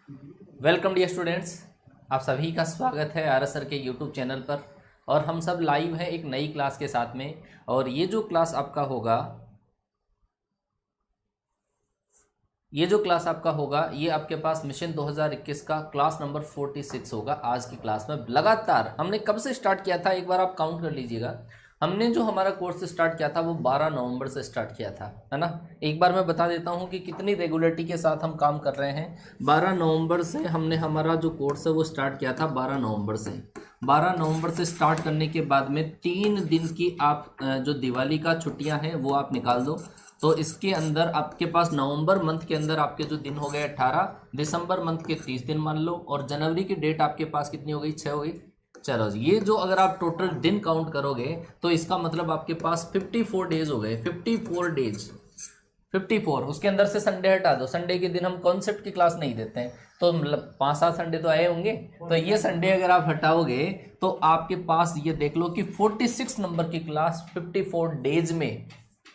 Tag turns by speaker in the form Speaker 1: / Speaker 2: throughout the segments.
Speaker 1: Welcome dear students, आप सभी का स्वागत है आर एस सर के यूट्यूब चैनल पर। और हम सब लाइव हैं एक नई क्लास के साथ में। और ये जो क्लास आपका होगा ये आपके पास मिशन 2021 का क्लास नंबर 46 होगा। आज की क्लास में लगातार हमने कब से स्टार्ट किया था, एक बार आप काउंट कर लीजिएगा। हमने जो हमारा कोर्स स्टार्ट किया था वो 12 नवंबर से स्टार्ट किया था, है ना। एक बार मैं बता देता हूँ कि कितनी रेगुलरिटी के साथ हम काम कर रहे हैं। 12 नवंबर से हमने हमारा जो कोर्स है वो स्टार्ट किया था। 12 नवंबर से 12 नवंबर से स्टार्ट करने के बाद में 3 दिन की आप जो दिवाली का छुट्टियां हैं वो आप निकाल दो। तो इसके अंदर आपके पास नवंबर मंथ के अंदर आपके जो दिन हो गए 18, दिसंबर मंथ के 30 दिन मान लो, और जनवरी की डेट आपके पास कितनी हो गई, 6 हो गई। चलो जी, ये जो अगर आप टोटल दिन काउंट करोगे तो इसका मतलब आपके पास 54 डेज हो गए। 54 डेज, 54। उसके अंदर से संडे हटा दो, संडे के दिन हम कॉन्सेप्ट की क्लास नहीं देते हैं, तो मतलब 5-7 संडे तो आए होंगे। तो ये संडे अगर आप हटाओगे तो आपके पास ये देख लो कि 46 नंबर की क्लास 54 डेज में,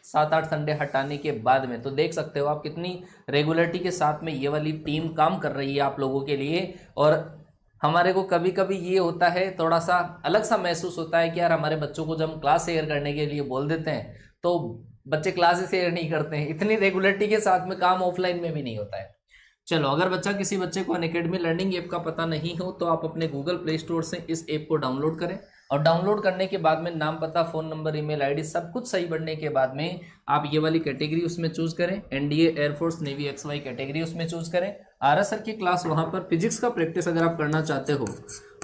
Speaker 1: 7-8 संडे हटाने के बाद में। तो देख सकते हो आप कितनी रेगुलरिटी के साथ में ये वाली टीम काम कर रही है आप लोगों के लिए। और हमारे को कभी कभी ये होता है, थोड़ा सा अलग सा महसूस होता है कि यार हमारे बच्चों को जब हम क्लास शेयर करने के लिए बोल देते हैं तो बच्चे क्लास शेयर नहीं करते हैं। इतनी रेगुलरिटी के साथ में काम ऑफलाइन में भी नहीं होता है। चलो, अगर किसी बच्चे को अनअकैडमी लर्निंग ऐप का पता नहीं हो तो आप अपने गूगल प्ले स्टोर से इस ऐप को डाउनलोड करें। और डाउनलोड करने के बाद में नाम, पता, फ़ोन नंबर, ईमेल आईडी सब कुछ सही भरने के बाद में आप ये वाली कैटेगरी उसमें चूज़ करें। NDA, air force, navy, X Y category उसमें चूज़ करें। आरएस सर की क्लास वहाँ पर फिजिक्स का प्रैक्टिस अगर आप करना चाहते हो,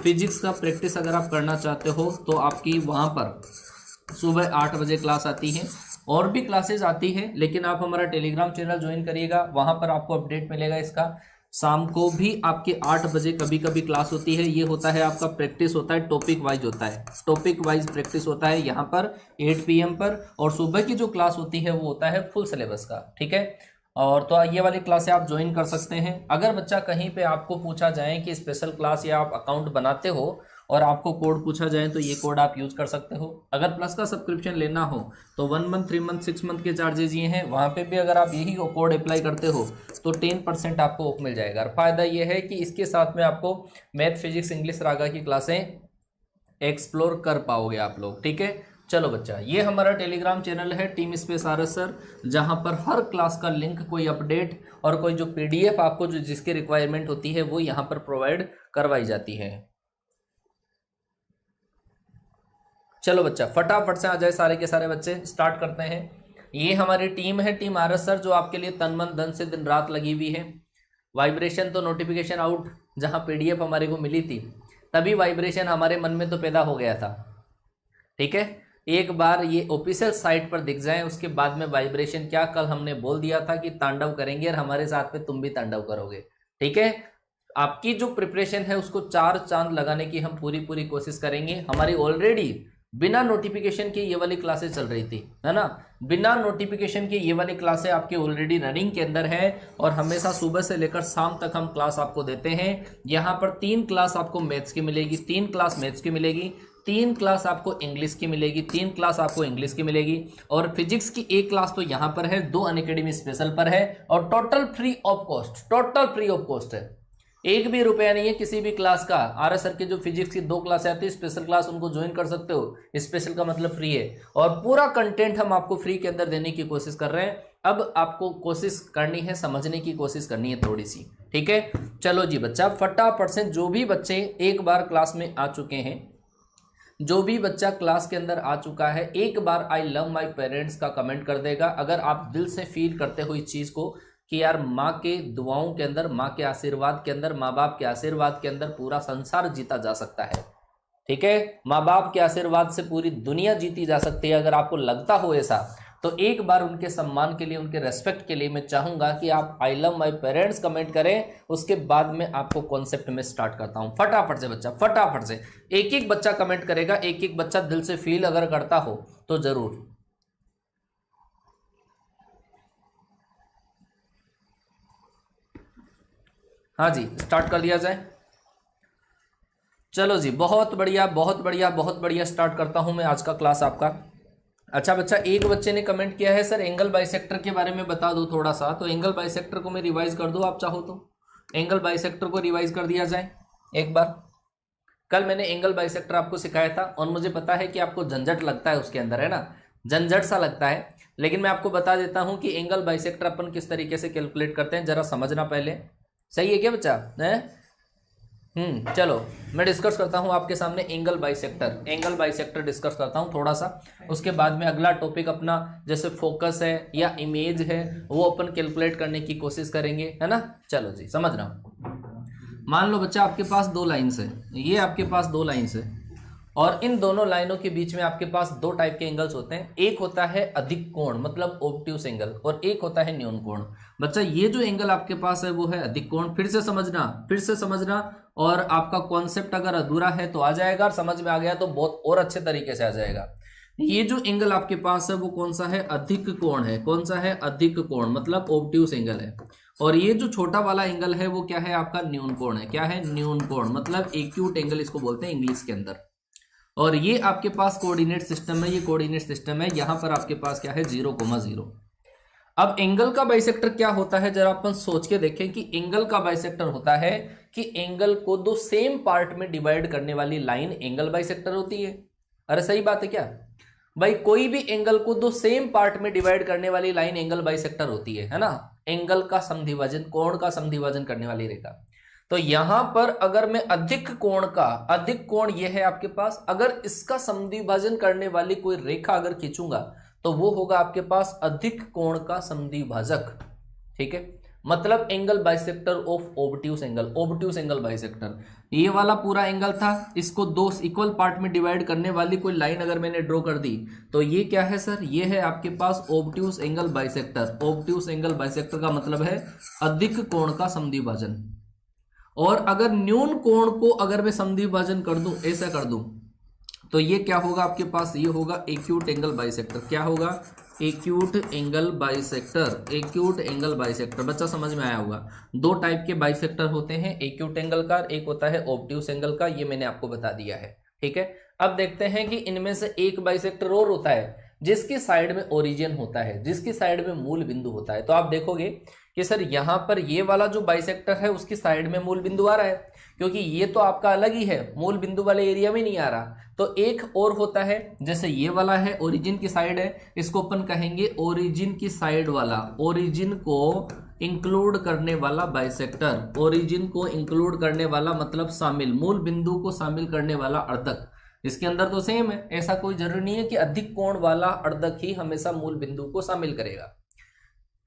Speaker 1: फिजिक्स का प्रैक्टिस अगर आप करना चाहते हो तो आपकी वहाँ पर सुबह 8 बजे क्लास आती है। और भी क्लासेस आती है, लेकिन आप हमारा टेलीग्राम चैनल ज्वाइन करिएगा, वहाँ पर आपको अपडेट मिलेगा इसका। शाम को भी आपके 8 बजे कभी कभी क्लास होती है। ये होता है आपका प्रैक्टिस होता है, टॉपिक वाइज होता है, टॉपिक वाइज प्रैक्टिस होता है यहाँ पर 8 PM पर। और सुबह की जो क्लास होती है वो होता है फुल सिलेबस का, ठीक है। और तो ये वाली क्लासें आप ज्वाइन कर सकते हैं। अगर बच्चा कहीं पे आपको पूछा जाए कि स्पेशल क्लास या आप अकाउंट बनाते हो और आपको कोड पूछा जाए तो ये कोड आप यूज कर सकते हो। अगर प्लस का सब्सक्रिप्शन लेना हो तो 1 मंथ, 3 मंथ, 6 मंथ के चार्जेस ये हैं। वहाँ पे भी अगर आप यही कोड अप्लाई करते हो तो 10% आपको ऑफ मिल जाएगा। और फायदा ये है कि इसके साथ में आपको मैथ, फिजिक्स, इंग्लिश, रागा की क्लासें एक्सप्लोर कर पाओगे आप लोग, ठीक है। चलो बच्चा, ये हमारा टेलीग्राम चैनल है टीम स्पेस आरएस सर, जहां पर हर क्लास का लिंक, कोई अपडेट और कोई जो पीडीएफ आपको जो जिसकी रिक्वायरमेंट होती है वो यहां पर प्रोवाइड करवाई जाती है। चलो बच्चा, फटाफट से आ जाए सारे के सारे बच्चे, स्टार्ट करते हैं। ये हमारी टीम है, टीम आरएस सर, जो आपके लिए तन मन धन से दिन रात लगी हुई है। वाइब्रेशन तो नोटिफिकेशन आउट, जहां पीडीएफ हमारे को मिली थी तभी वाइब्रेशन हमारे मन में तो पैदा हो गया था, ठीक है। एक बार ये ऑफिशियल साइट पर दिख जाए उसके बाद में वाइब्रेशन क्या, कल हमने बोल दिया था कि तांडव करेंगे और हमारे साथ में तुम भी तांडव करोगे, ठीक है। आपकी जो प्रिपरेशन है उसको 4 चांद लगाने की हम पूरी पूरी कोशिश करेंगे। हमारी ऑलरेडी बिना नोटिफिकेशन के ये वाली क्लासेस चल रही थी, है ना। बिना नोटिफिकेशन के ये वाली क्लासें आपके ऑलरेडी रनिंग के अंदर है। और हमेशा सुबह से लेकर शाम तक हम क्लास आपको देते हैं। यहाँ पर 3 क्लास आपको मैथ्स की मिलेगी, 3 क्लास मैथ्स की मिलेगी, 3 क्लास आपको इंग्लिश की मिलेगी, 3 क्लास आपको इंग्लिश की मिलेगी। और फिजिक्स की 1 क्लास तो यहाँ पर है, 2 अनअकैडमी स्पेशल पर है। और total free of cost, total free of cost है, 1 भी रुपया नहीं है किसी भी क्लास का। आरएस सर के जो फिजिक्स की 2 क्लास आती है स्पेशल क्लास, उनको ज्वाइन कर सकते हो। स्पेशल का मतलब फ्री है, और पूरा कंटेंट हम आपको फ्री के अंदर देने की कोशिश कर रहे हैं। अब आपको कोशिश करनी है, समझने की कोशिश करनी है थोड़ी सी, ठीक है। चलो जी बच्चा, फटाफट से जो भी बच्चे एक बार क्लास में आ चुके हैं, जो भी बच्चा क्लास के अंदर आ चुका है, एक बार आई लव माई पेरेंट्स का कमेंट कर देगा। अगर आप दिल से फील करते हो इस चीज़ को कि यार माँ के दुआओं के अंदर, माँ के आशीर्वाद के अंदर, माँ बाप के आशीर्वाद के अंदर पूरा संसार जीता जा सकता है, ठीक है। माँ बाप के आशीर्वाद से पूरी दुनिया जीती जा सकती है। अगर आपको लगता हो ऐसा तो एक बार उनके सम्मान के लिए, उनके रेस्पेक्ट के लिए मैं चाहूंगा कि आप I love my parents comment करें। उसके बाद में आपको कॉन्सेप्ट में स्टार्ट करता हूं। फटाफट से बच्चा, फटाफट से एक एक बच्चा कमेंट करेगा, एक एक बच्चा दिल से फील अगर करता हो तो जरूर। हाँ जी, स्टार्ट कर दिया जाए। चलो जी, बहुत बढ़िया बहुत बढ़िया बहुत बढ़िया। स्टार्ट करता हूं मैं आज का क्लास आपका। अच्छा बच्चा, एक बच्चे ने कमेंट किया है सर एंगल बाइसेक्टर के बारे में बता दो थोड़ा सा। तो एंगल बाइसेक्टर को मैं रिवाइज कर दूं आप चाहो तो। एंगल बाइसेक्टर को रिवाइज कर दिया जाए एक बार। कल मैंने एंगल बाइसेक्टर आपको सिखाया था और मुझे पता है कि आपको झंझट लगता है उसके अंदर, है ना, झंझट सा लगता है, लेकिन मैं आपको बता देता हूं कि एंगल बाइसेक्टर अपन किस तरीके से कैलकुलेट करते हैं, जरा समझना पहले। सही है क्या बच्चा? चलो मैं डिस्कस करता हूं आपके सामने एंगल बाइसेक्टर डिस्कस करता हूं थोड़ा सा। उसके बाद में अगला टॉपिक अपना जैसे फोकस है या इमेज है वो अपन कैलकुलेट करने की कोशिश करेंगे, है ना। चलो जी, समझना। मान लो बच्चा आपके पास दो लाइन्स है, ये आपके पास दो लाइन्स है और इन दोनों लाइनों के बीच में आपके पास दो टाइप के एंगल्स होते हैं। एक होता है अधिक कोण मतलब ऑब्ट्यूस एंगल और एक होता है न्यून कोण। बच्चा ये जो एंगल आपके पास है वो है अधिक कोण। फिर से समझना और आपका कॉन्सेप्ट अगर अधूरा है तो आ जाएगा और समझ में आ गया तो बहुत और अच्छे तरीके से आ जाएगा। ये जो एंगल आपके पास है वो कौन सा है? अधिक कोण है। कौन सा है? अधिक कोण मतलब ऑब्ट्यूस एंगल है। और ये जो छोटा वाला एंगल है वो क्या है? आपका न्यून कोण है। क्या है? न्यून कोण मतलब एक्यूट एंगल इसको बोलते हैं इंग्लिश के अंदर। और ये आपके पास कोऑर्डिनेट सिस्टम है, ये कोऑर्डिनेट सिस्टम है। यहां पर आपके पास क्या है? 0,0। अब एंगल का बाइसेक्टर क्या होता है, जरा अपन सोच के देखें कि एंगल का बाइसेक्टर होता है कि एंगल को दो सेम पार्ट में डिवाइड करने वाली लाइन एंगल बाइसेक्टर होती है। अरे सही बात है क्या भाई? कोई भी एंगल को दो सेम पार्ट में डिवाइड करने वाली लाइन एंगल बाइसेक्टर होती है ना। एंगल का समद्विभाजन, कोण का समद्विभाजन करने वाली रेखा। तो यहां पर अगर मैं अधिक कोण ये है आपके पास, अगर इसका समद्विभाजन करने वाली कोई रेखा अगर खींचूंगा तो वो होगा आपके पास अधिक कोण का समद्विभाजक। ठीक है, मतलब angle bisector of obtuse angle bisector. ये वाला पूरा एंगल था, इसको दो इक्वल पार्ट में डिवाइड करने वाली कोई लाइन अगर मैंने ड्रॉ कर दी तो ये क्या है सर? ये है आपके पास obtuse angle bisector. Obtuse angle bisector का मतलब है अधिक कोण का समद्विभाजन। और अगर न्यून कोण को अगर मैं समद्विभाजन कर दूं, ऐसा कर दूं, तो ये क्या होगा आपके पास? ये होगा एक्यूट एंगल बाइसेक्टर। क्या होगा? Acute angle bisector. बच्चा समझ में आया होगा। दो टाइप के बाइसेक्टर होते हैं, एक्यूट एंगल का, एक होता है ऑब्ट्यूस एंगल का। ये मैंने आपको बता दिया है। ठीक है, अब देखते हैं कि इनमें से एक बाइसेक्टर और होता है जिसकी साइड में ओरिजिन होता है, जिसकी साइड में मूल बिंदु होता है। तो आप देखोगे कि सर यहां पर ये वाला जो बाइसेक्टर है उसकी साइड में मूल बिंदु आ रहा है, क्योंकि ये तो आपका अलग ही है, मूल बिंदु वाले एरिया में नहीं आ रहा। तो एक और होता है, जैसे ये वाला है ओरिजिन की साइड है, इसको अपन कहेंगे ओरिजिन की साइड वाला, ओरिजिन को इंक्लूड करने वाला बाइसेक्टर। ओरिजिन को इंक्लूड करने वाला मतलब शामिल, मूल बिंदु को शामिल करने वाला अर्धक। इसके अंदर तो सेम है, ऐसा कोई जरूरी नहीं है कि अधिक कोण वाला अर्धक ही हमेशा मूल बिंदु को शामिल करेगा।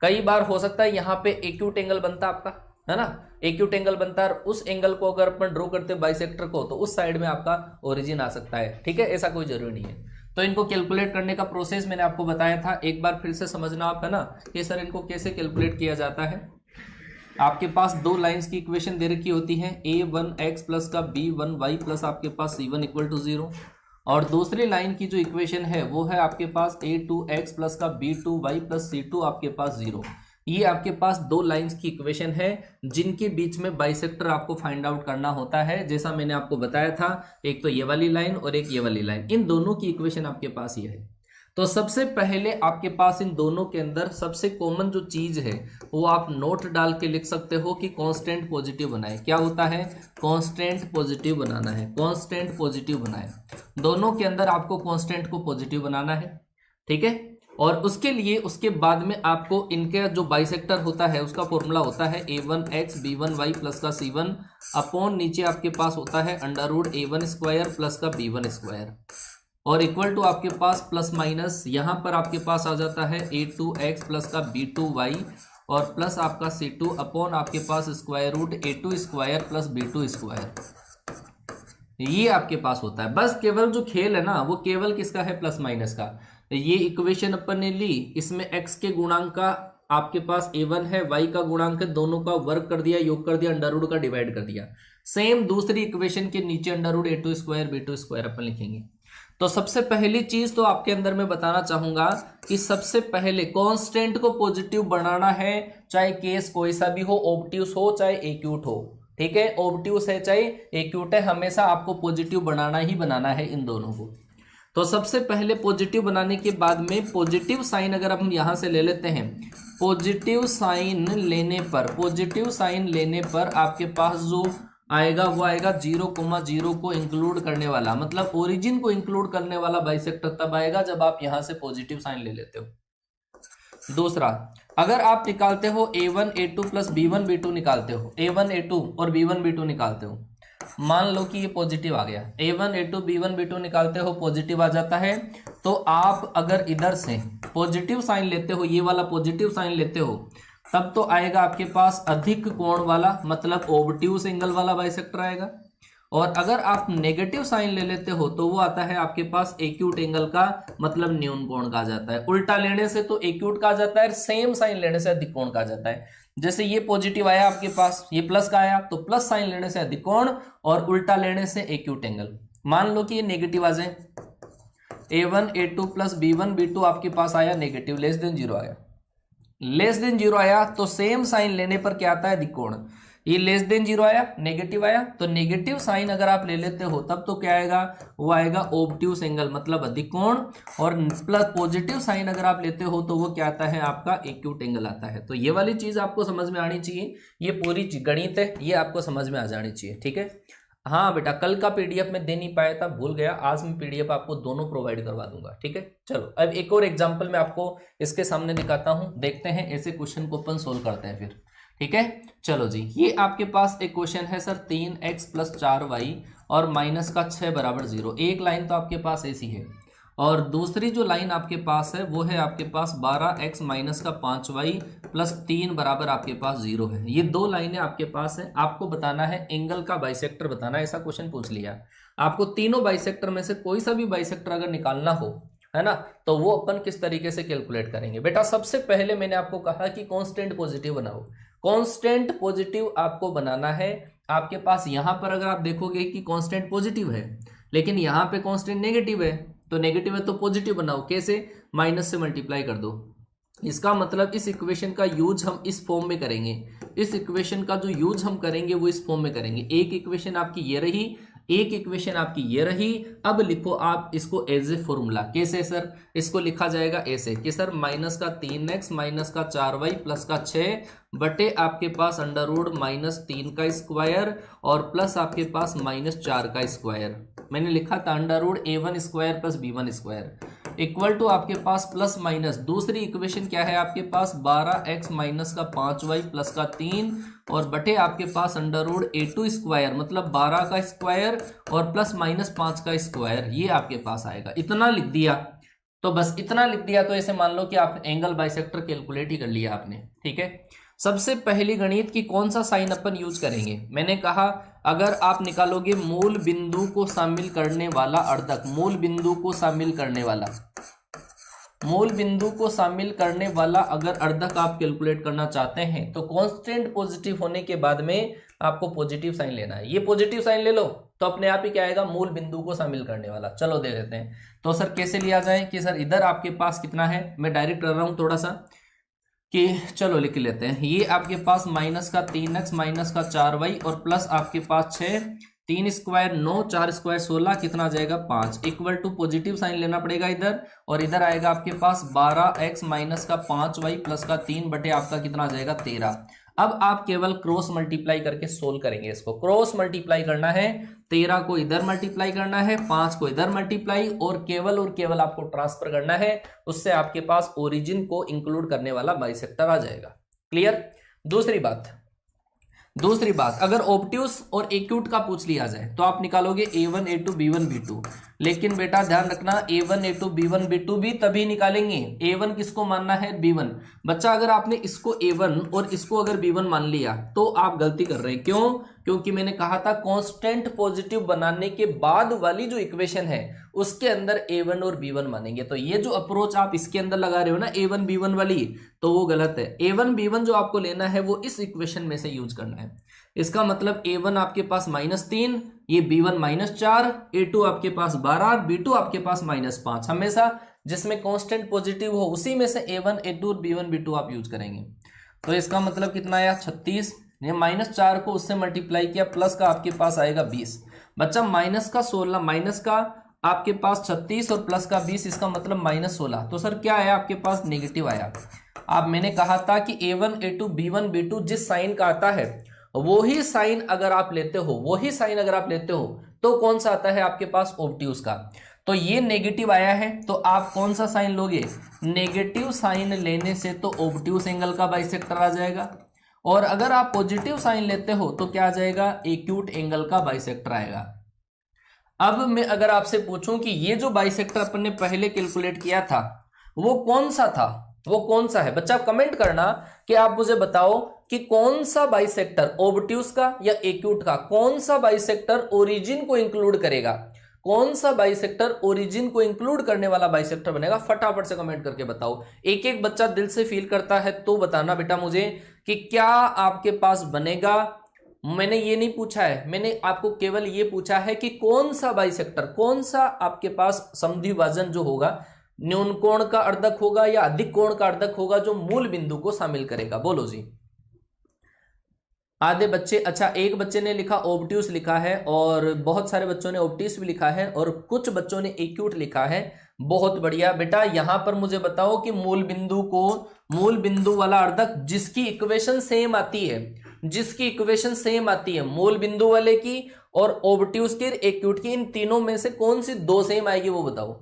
Speaker 1: कई बार हो सकता है यहां पे एक्यूट एंगल बनता आपका, है ना, एक्यूट एंगल बनता है और उस एंगल को अगर अपन ड्रॉ करते हैं बाइसेक्टर को तो उस साइड में आपका ओरिजिन आ सकता है। ठीक है, ऐसा कोई जरूरी नहीं है। तो इनको कैलकुलेट करने का प्रोसेस मैंने आपको बताया था, एक बार फिर से समझना आप, है ना, कि सर इनको कैसे कैलकुलेट किया जाता है। आपके पास दो लाइंस की इक्वेशन दे रखी होती है, a1x प्लस का b1y प्लस आपके पास c1 इक्वल टू 0, और दूसरी लाइन की जो इक्वेशन है वो है आपके पास a2x प्लस का b2y प्लस c2 आपके पास 0। ये आपके पास दो लाइंस की इक्वेशन है जिनके बीच में बाइसेक्टर आपको फाइंड आउट करना होता है। जैसा मैंने आपको बताया था, एक तो ये वाली लाइन और एक ये वाली लाइन, इन दोनों की इक्वेशन आपके पास ये है। तो सबसे पहले आपके पास इन दोनों के अंदर सबसे कॉमन जो चीज है वो आप नोट डाल के लिख सकते हो कि कांस्टेंट पॉजिटिव बनाए। क्या होता है? कांस्टेंट पॉजिटिव बनाना है, कांस्टेंट पॉजिटिव बनाए। दोनों के अंदर आपको कांस्टेंट को पॉजिटिव बनाना है। ठीक है, और उसके लिए उसके बाद में आपको इनके जो बाइसेक्टर होता है उसका फॉर्मूला होता है a1x b1y प्लस का c1 अपॉन नीचे आपके पास होता है √a1 स्क्वायर प्लस का b1 स्क्वायर और इक्वल टू आपके पास प्लस माइनस, यहां पर आपके पास आ जाता है a2x प्लस का b2y और प्लस आपका c2 अपॉन आपके पास square root a2 square plus b2 square. ये आपके पास होता है। बस केवल जो खेल है ना वो केवल किसका है? प्लस माइनस का। ये इक्वेशन अपन ने ली, इसमें x के गुणांक का आपके पास a1 है, y का गुणांक है, दोनों का वर्ग कर दिया, योग कर दिया, अंडर रूट का डिवाइड कर दिया। सेम दूसरी इक्वेशन के नीचे √a2 square b2 square upon लिखेंगे। तो सबसे पहली चीज तो आपके अंदर मैं बताना चाहूंगा कि सबसे पहले कांस्टेंट को पॉजिटिव बनाना है, चाहे केस कोई सा भी हो, ऑब्ट्यूस हो चाहे एक्यूट हो। ठीक है, ऑब्ट्यूस है चाहे एक्यूट है, हमेशा आपको पॉजिटिव बनाना ही बनाना है इन दोनों को। तो सबसे पहले पॉजिटिव बनाने के बाद में पॉजिटिव साइन अगर हम यहां से ले लेते हैं, पॉजिटिव साइन लेने पर आपके पास जो आएगा वो आएगा 0,0 को इंक्लूड करने वाला, मतलब ओरिजिन को इंक्लूड करने वाला बाइसेक्टर तब आएगा जब आप यहां से पॉजिटिव साइन ले लेते हो। दूसरा, अगर आप निकालते हो a1 a2 plus b1 b2 निकालते हो, a1 a2 और b1 b2 निकालते हो, मान लो कि ये पॉजिटिव आ गया, a1 a2 b1 b2 निकालते हो, पॉजिटिव आ जाता है, तो आप अगर इधर से पॉजिटिव साइन लेते हो, ये वाला पॉजिटिव साइन लेते हो, तब तो आएगा आपके पास अधिक कोण वाला, मतलब ऑब्ट्यूज एंगल वाला बाइसेक्टर आएगा। और अगर आप नेगेटिव साइन ले लेते हो तो वो आता है आपके पास एक्यूट एंगल का, मतलब न्यून कोण का आ जाता है। उल्टा लेने से तो एक्यूट का आ जाता है, सेम साइन लेने से अधिक कोण का आ जाता है। जैसे ये पॉजिटिव आया आपके पास, ये प्लस का आया, तो प्लस साइन लेने से अधिक कोण और उल्टा लेने से एक्यूट एंगल। मान लो कि ये नेगेटिव आ जाए, a1 a2 plus b1 b2 आपके पास आया नेगेटिव, लेस देन 0 आया, लेस देन 0 आया तो सेम साइन लेने पर क्या आता है, अधिक कोण। ये लेस देन 0 आया, नेगेटिव आया, तो नेगेटिव साइन अगर आप ले लेते हो तब तो क्या आएगा, वो आएगा ऑब्ट्यूज एंगल, मतलब अधिक कोण। और प्लस पॉजिटिव साइन अगर आप लेते हो तो वो क्या आता है, आपका एक्यूट एंगल आता है। तो ये वाली चीज आपको समझ में आनी चाहिए, ये पूरी गणित है, ये आपको समझ में आ जानी चाहिए, ठीक है। हाँ बेटा, कल का पीडीएफ में दे नहीं पाया था, भूल गया, आज मैं पीडीएफ आपको दोनों प्रोवाइड करवा दूंगा, ठीक है। चलो अब एक और एग्जांपल मैं आपको इसके सामने दिखाता हूं, देखते हैं ऐसे क्वेश्चन को अपन सोल्व करते हैं फिर, ठीक है। चलो जी, ये आपके पास एक क्वेश्चन है सर, 3x प्लस 4y और माइनस का 6 बराबर 0। एक लाइन तो आपके पास ऐसी है, और दूसरी जो लाइन आपके पास है वो है आपके पास 12x माइनस का 5y प्लस 3 बराबर आपके पास 0 है। ये दो लाइनें आपके पास है, आपको बताना है एंगल का बाइसेक्टर बताना है, ऐसा क्वेश्चन पूछ लिया आपको। तीनों बाइसेक्टर में से कोई सा भी बाइसेक्टर अगर निकालना हो, है ना, तो वो अपन किस तरीके से कैलकुलेट करेंगे। बेटा सबसे पहले मैंने आपको कहा कि कांस्टेंट पॉजिटिव बनाओ, कांस्टेंट पॉजिटिव आपको बनाना है। आपके पास यहां पर अगर आप देखोगे कि कांस्टेंट पॉजिटिव है, लेकिन यहां पे कांस्टेंट नेगेटिव है, तो नेगेटिव है तो पॉजिटिव बनाओ, कैसे, माइनस से मल्टीप्लाई कर दो। इसका मतलब इस इक्वेशन का यूज हम इस फॉर्म में करेंगे, इस इक्वेशन का जो यूज हम करेंगे वो इस फॉर्म में करेंगे। एक इक्वेशन आपकी ये रही, एक इक्वेशन आपकी ये रही। अब लिखो आप इसको एज ए फॉर्मूला, कैसे सर, इसको लिखा जाएगा ऐसे कि सर माइनस का 3x माइनस का 4y प्लस का 6 बटे आपके पास अंडर रूट माइनस 3 का स्क्वायर और प्लस आपके पास माइनस 4 का स्क्वायर। मैंने लिखा था under root a1 square plus b1 square equal to आपके पास प्लस माइनस, दूसरी इक्वेशन क्या है आपके पास, 12x माइनस का 5y प्लस का 3 और बटे आपके पास अंडर रूट a2 स्क्वायर, मतलब 12 का स्क्वायर और प्लस माइनस 5 का स्क्वायर, ये आपके पास आएगा। इतना लिख दिया तो बस, इतना लिख दिया तो ऐसे मान लो कि आप एंगल बाइसेक्टर कैलकुलेट ही कर लिया आपने, ठीक है। सबसे पहली गणित की कौन सा साइन अपन यूज करेंगे, मैंने कहा अगर आप निकालोगे मूल बिंदु को शामिल करने वाला अर्धक, मूल बिंदु को शामिल करने वाला, मूल बिंदु को शामिल करने वाला अगर अर्धक आप कैलकुलेट करना चाहते हैं तो कांस्टेंट पॉजिटिव होने के बाद में आपको पॉजिटिव साइन लेना है। ये पॉजिटिव साइन ले लो तो अपने आप ही क्या आएगा, मूल बिंदु को शामिल करने वाला। चलो दे देते हैं, तो सर कैसे लिया जाए कि सर इधर आपके पास कितना है, मैं डायरेक्ट कर रहा हूं थोड़ा सा कि चलो लिख लेते हैं। ये आपके पास माइनस का 3x माइनस का 4y और प्लस आपके पास 6, 3 स्क्वायर 9, 4 स्क्वायर 16, कितना आ जाएगा 5, इक्वल टू पॉजिटिव साइन लेना पड़ेगा इधर, और इधर आएगा आपके पास 12x माइनस का 5y प्लस का 3 बटे आपका कितना आ जाएगा 13। अब आप केवल क्रॉस मल्टीप्लाई करके सोल्व करेंगे इसको। क्रॉस मल्टीप्लाई करना है, 13 को इधर मल्टीप्लाई करना है, 5 को इधर मल्टीप्लाई, और केवल आपको ट्रांसफर करना है, उससे आपके पास ओरिजिन को इंक्लूड करने वाला बाइसेक्टर आ जाएगा। क्लियर। दूसरी बात अगर ऑब्ट्यूज और एक्यूट का पूछ लिया जाए तो आप निकालोगे a1 a2 b1 b2, लेकिन बेटा ध्यान रखना a1 a2 b1 b2 भी तभी निकालेंगे, a1 किसको मानना है, b1। बच्चा अगर आपने इसको a1 और इसको अगर b1 मान लिया तो आप गलती कर रहे हैं। क्यों, क्योंकि मैंने कहा था कांस्टेंट पॉजिटिव बनाने के बाद वाली जो इक्वेशन है उसके अंदर a1 और b1 मानेंगे। तो ये जो अप्रोच आप इसके अंदर लगा रहे हो ना a1 b1 वाली, तो वो गलत है। a1 b1 जो आपको लेना है वो इस इक्वेशन में से यूज करना है। इसका मतलब a1 आपके पास -3, ये b1 -4, a2 आपके पास 12, b2 आपके पास -5। हमेशा जिसमें कांस्टेंट पॉजिटिव हो उसी में से a1 a2 और b1 b2 आप यूज करेंगे। तो इसका मतलब कितना आया 36, ये -4 को उससे मल्टीप्लाई किया, प्लस का आपके पास आएगा 20। बच्चा माइनस का 16, माइनस का आपके पास 36 और प्लस का 20, इसका मतलब -16। तो सर क्या आया आपके पास? नेगेटिव आया। अब मैंने कहा था कि A1 A2 B1 B2 जिस साइन का आता है वही साइन अगर आप लेते हो तो कौन सा आता है आपके पास? ऑब्ट्यूज का। तो ये नेगेटिव आया है तो आप कौन सा साइन लोगे? नेगेटिव साइन लेने से तो ऑब्ट्यूज एंगल का बाइसेक्टर आ जाएगा, और अगर आप पॉजिटिव साइन लेते हो तो क्या आ जाएगा? एक्यूट एंगल का बाइसेक्टर आएगा। अब मैं अगर आपसे पूछूं कि ये जो बाइसेक्टर अपन ने पहले कैलकुलेट किया था वो कौन सा था, वो कौन सा है? बच्चा कमेंट करना कि आप मुझे बताओ कि कौन सा बाइसेक्टर, ऑब्ट्यूज का या एक्यूट का, कौन सा बाइसेक्टर ओरिजिन को इंक्लूड करेगा, कौन सा बाइसेक्टर ओरिजिन को इंक्लूड करने वाला बाइसेक्टर बनेगा? फटाफट से कमेंट करके बताओ। एक एक बच्चा दिल से फील करता है तो बताना बेटा मुझे कि क्या आपके पास बनेगा। मैंने ये नहीं पूछा है, मैंने आपको केवल ये पूछा है कि कौन सा बाइसेक्टर, कौन सा आपके पास समद्विभाजन जो होगा न्यून कोण का अर्धक होगा या अधिक कोण का अर्धक होगा जो मूल बिंदु को शामिल करेगा। बोलो जी। आधे बच्चे, अच्छा एक बच्चे ने लिखा ऑब्ट्यूस लिखा है, और बहुत सारे बच्चों ने ऑब्ट्यूस भी लिखा है, और कुछ बच्चों ने एक्यूट लिखा है। बहुत बढ़िया बेटा। यहां पर मुझे बताओ कि मूल बिंदु को, मूल बिंदु वाला अर्धक जिसकी इक्वेशन सेम आती है, जिसकी इक्वेशन सेम आती है मूल बिंदु वाले की और ऑब्ट्यूस की, एक्यूट की, इन तीनों में से कौन सी दो सेम आएगी वो बताओ।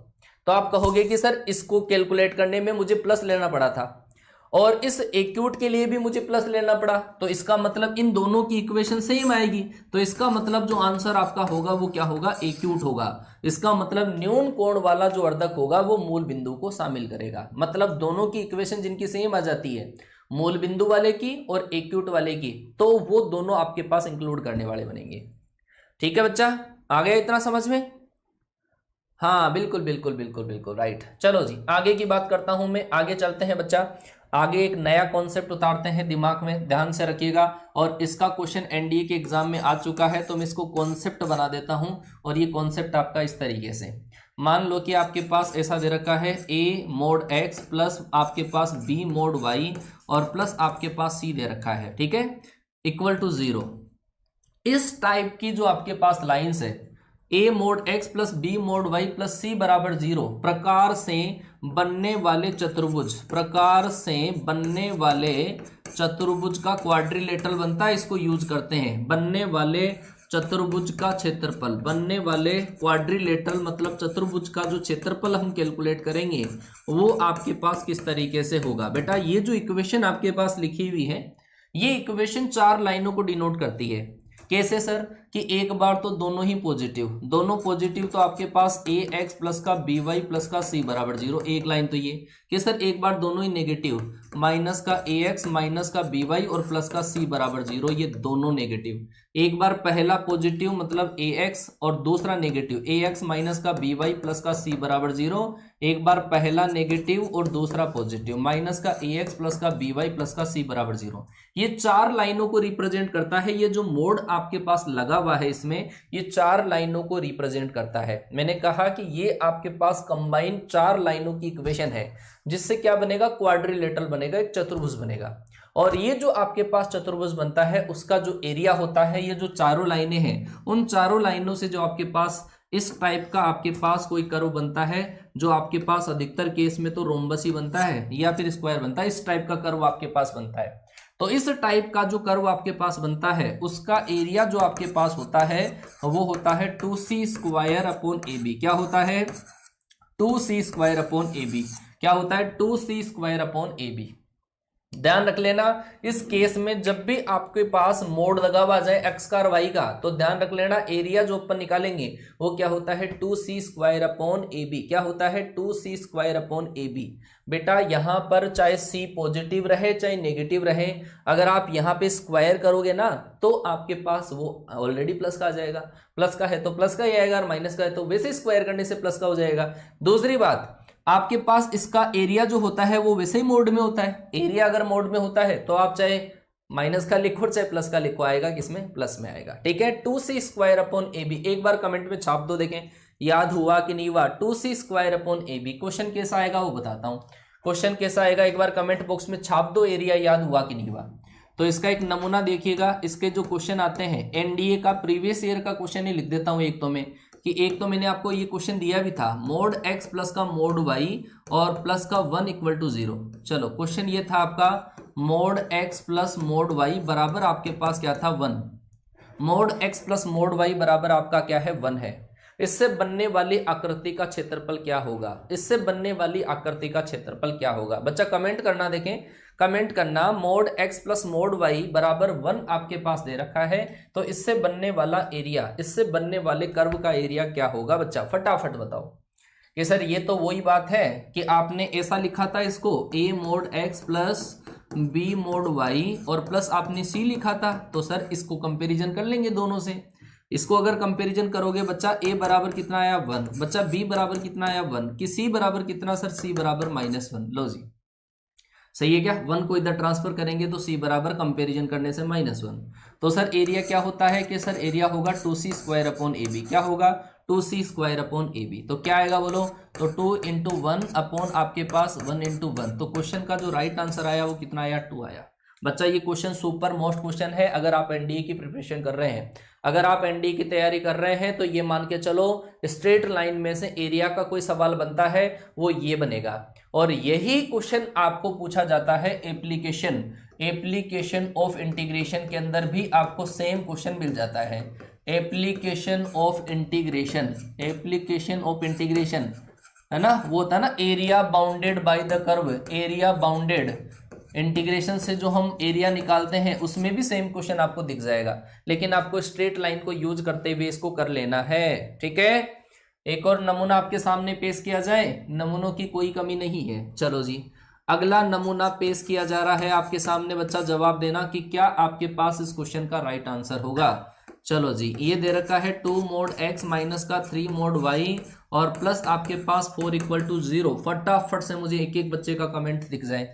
Speaker 1: तो आप कहोगे कि सर इसको कैलकुलेट करने में मुझे प्लस लेना पड़ा था और इस एक्यूट के लिए भी मुझे प्लस लेना पड़ा, तो इसका मतलब इन दोनों की इक्वेशन सेम आएगी, तो इसका मतलब जो आंसर आपका होगा वो क्या होगा? एक्यूट होगा। इसका मतलब न्यून कोण वाला जो अर्धक होगा वो मूल बिंदु को शामिल करेगा। मतलब दोनों की इक्वेशन जिनकी सेम आ जाती है, मूल बिंदु वाले की और एक्यूट वाले की, तो वो दोनों आपके पास इंक्लूड करने वाले बनेंगे। ठीक है बच्चा, आ गया इतना समझ में? हाँ बिल्कुल बिल्कुल बिल्कुल बिल्कुल राइट। चलो जी आगे की बात करता हूं मैं, आगे चलते हैं बच्चा। आगे एक नया कॉन्सेप्ट उतारते हैं दिमाग में, ध्यान से रखिएगा। और इसका क्वेश्चन एनडीए के एग्जाम में आ चुका है, तो मैं इसको कॉन्सेप्ट बना देता हूं। और ये कॉन्सेप्ट आपका इस तरीके से, मान लो कि आपके पास ऐसा दे रखा है a mod x प्लस आपके पास b mod y और प्लस आपके पास c दे रखा है, ठीक है, इक्वल टू 0। इस टाइप की जो आपके पास लाइंस है a mod x plus b mod y plus c बराबर 0 प्रकार से बनने वाले चतुर्भुज, प्रकार से बनने वाले चतुर्भुज का क्वाड्रिलेटरल बनता है, इसको यूज करते हैं। बनने वाले चतुर्भुज का क्षेत्रफल, बनने वाले क्वाड्रिलेटरल मतलब चतुर्भुज का जो क्षेत्रफल हम कैलकुलेट करेंगे वो आपके पास किस तरीके से होगा। बेटा ये जो इक्वेशन आपके पास लिखी हुई है, ये इक्वेशन 4 लाइनों को डिनोट करती है। कैसे सर? कि एक बार तो दोनों ही पॉजिटिव, दोनों पॉजिटिव तो आपके पास ए एक्स प्लस का बी वाई प्लस का सी बराबर 0, एक लाइन तो ये। कि सर एक बार दोनों ही नेगेटिव, माइनस का ए एक्स माइनस का बी वाई और प्लस का सी बराबर 0, ये दोनों नेगेटिव। एक बार पहला पॉजिटिव मतलब ए एक्स और दूसरा नेगेटिव ए एक्स माइनस का बी वाई प्लस का सी बराबर 0। एक बार पहला नेगेटिव और दूसरा पॉजिटिव माइनस का ए एक्स प्लस का बी वाई प्लस का सी बराबर 0। ये 4 लाइनों को रिप्रेजेंट करता है। ये जो मोड आपके पास लगा हुआ है इसमें, ये 4 लाइनों को रिप्रेजेंट करता है। मैंने कहा कि ये आपके पास कंबाइन 4 लाइनों की इक्वेशन है, जिससे क्या बनेगा? क्वाड्रिलेटरल बनेगा, एक चतुर्भुज बनेगा। और ये जो आपके पास चतुर्भुज बनता है उसका जो एरिया होता है, ये जो चारों लाइनें हैं, उन चारों लाइनों से जो आपके पास इस टाइप का आपके पास कोई कर्व बनता है, जो आपके पास अधिकतर केस में तो रोम्बस ही बनता है या फिर स्क्वायर बनता है, इस टाइप का कर्व आपके पास बनता है। तो इस टाइप का जो कर्व आपके पास बनता है उसका एरिया जो आपके पास होता है वो होता है 2c स्क्वायर अपॉन AB। क्या होता है? 2c square upon AB। क्या होता है? 2c square upon AB। ध्यान रख लेना, इस केस में जब भी आपके पास मोड लगा हुआ जाए एक्स का और वाई का, तो ध्यान रख लेना एरिया जो अपन निकालेंगे वो क्या होता है? 2c square upon AB। क्या होता है? 2c square upon AB। बेटा यहां पर चाहे c पॉजिटिव रहे चाहे नेगेटिव रहे, अगर आप यहां पे स्क्वायर करोगे ना तो आपके पास वो ऑलरेडी प्लस का आ जाएगा। प्लस का है तो प्लस का ही आएगा और माइनस का है तो वैसे स्क्वायर करने से प्लस का हो जाएगा। दूसरी बात, आपके पास इसका एरिया जो होता है वो वैसे ही मोड में होता है। एरिया अगर मोड में होता है तो आप चाहे माइनस का लिखो चाहे प्लस का लिखो, आएगा किसमें? प्लस में आएगा। ठीक है, 2c स्क्वायर अपॉन AB। एक बार कमेंट में छाप दो, देखें याद हुआ कि नहीं हुआ। 2c square upon AB question कैसा आएगा वो बताता हूं। क्वेश्चन कैसा आएगा एक बार कमेंट बॉक्स में छाप दो, एरिया याद हुआ कि नहीं हुआ। तो इसका एक नमूना देखिएगा। इसके जो क्वेश्चन आते हैं एनडीए का प्रीवियस ईयर का क्वेश्चन ही लिख देता हूं एक तो मैं, कि एक तो मैंने आपको ये क्वेश्चन दिया भी था, मोड एक्स प्लस का मोड वाई और प्लस का 1 इक्वल टू 0। चलो क्वेश्चन ये था आपका, mod x plus mod y बराबर आपके पास क्या था 1। Mod x plus mod y बराबर आपका क्या है 1 है। इससे बनने वाली आकृति का क्षेत्रफल क्या होगा, इससे बनने वाली आकृति का क्षेत्रफल क्या होगा। बच्चा कमेंट करना, देखें कमेंट करना, mod x plus mod y बराबर 1 आपके पास दे रखा है, तो इससे बनने वाला एरिया, इससे बनने वाले कर्व का एरिया क्या होगा। बच्चा फटाफट बताओ कि सर ये तो वही बात है कि आपने ऐसा लिखा था इसको, A mod x plus B mod Y और प्लस आपने सी लिखा था, तो सर इसको कंपैरिजन कर लेंगे दोनों से। इसको अगर कंपैरिजन करोगे बच्चा, ए बराबर कितना आया 1, बच्चा बी बराबर कितना आया 1, कि सी बराबर कितना सर, सी बराबर -1। लो जी सही है क्या, 1 को इधर ट्रांसफर करेंगे तो सी बराबर कंपैरिजन करने से -1। तो सर एरिया क्या होता है कि सर एरिया होगा 2c square upon A B. क्या होगा 2c square upon A B. तो क्या आएगा बोलो, तो 2 इंटू 1 अपॉन आपके पास 1 इंटू 1। तो क्वेश्चन का जो राइट आंसर आया वो कितना आया 2 आया। बच्चा ये क्वेश्चन सुपर मोस्ट क्वेश्चन है अगर आप एनडीए की प्रिपरेशन कर रहे हैं। अगर आप एनडीए की तैयारी कर रहे हैं तो ये मान के चलो स्ट्रेट लाइन में से एरिया का कोई सवाल बनता है वो ये बनेगा। और यही क्वेश्चन आपको पूछा जाता है एप्लीकेशन ऑफ इंटीग्रेशन के अंदर भी आपको सेम क्वेश्चन मिल जाता है। एप्लीकेशन ऑफ इंटीग्रेशन है ना, वो था ना area bounded by the curve, area bounded integration से जो हम एरिया निकालते हैं उसमें भी सेम क्वेश्चन आपको दिख जाएगा, लेकिन आपको स्ट्रेट लाइन को यूज करते हुए इसको कर लेना है। ठीक है, एक और नमूना आपके सामने पेश किया जाए, नमूनों की कोई कमी नहीं है। चलो जी अगला नमूना पेश किया जा रहा है आपके सामने। बच्चा जवाब देना कि क्या आपके पास इस क्वेश्चन का राइट आंसर होगा। चलो जी ये दे रखा है 2 मोड एक्स माइनस का 3 मोड वाई और प्लस आपके पास 4 इक्वल टू 0। फटाफट से मुझे एक एक बच्चे का कमेंट दिख जाए,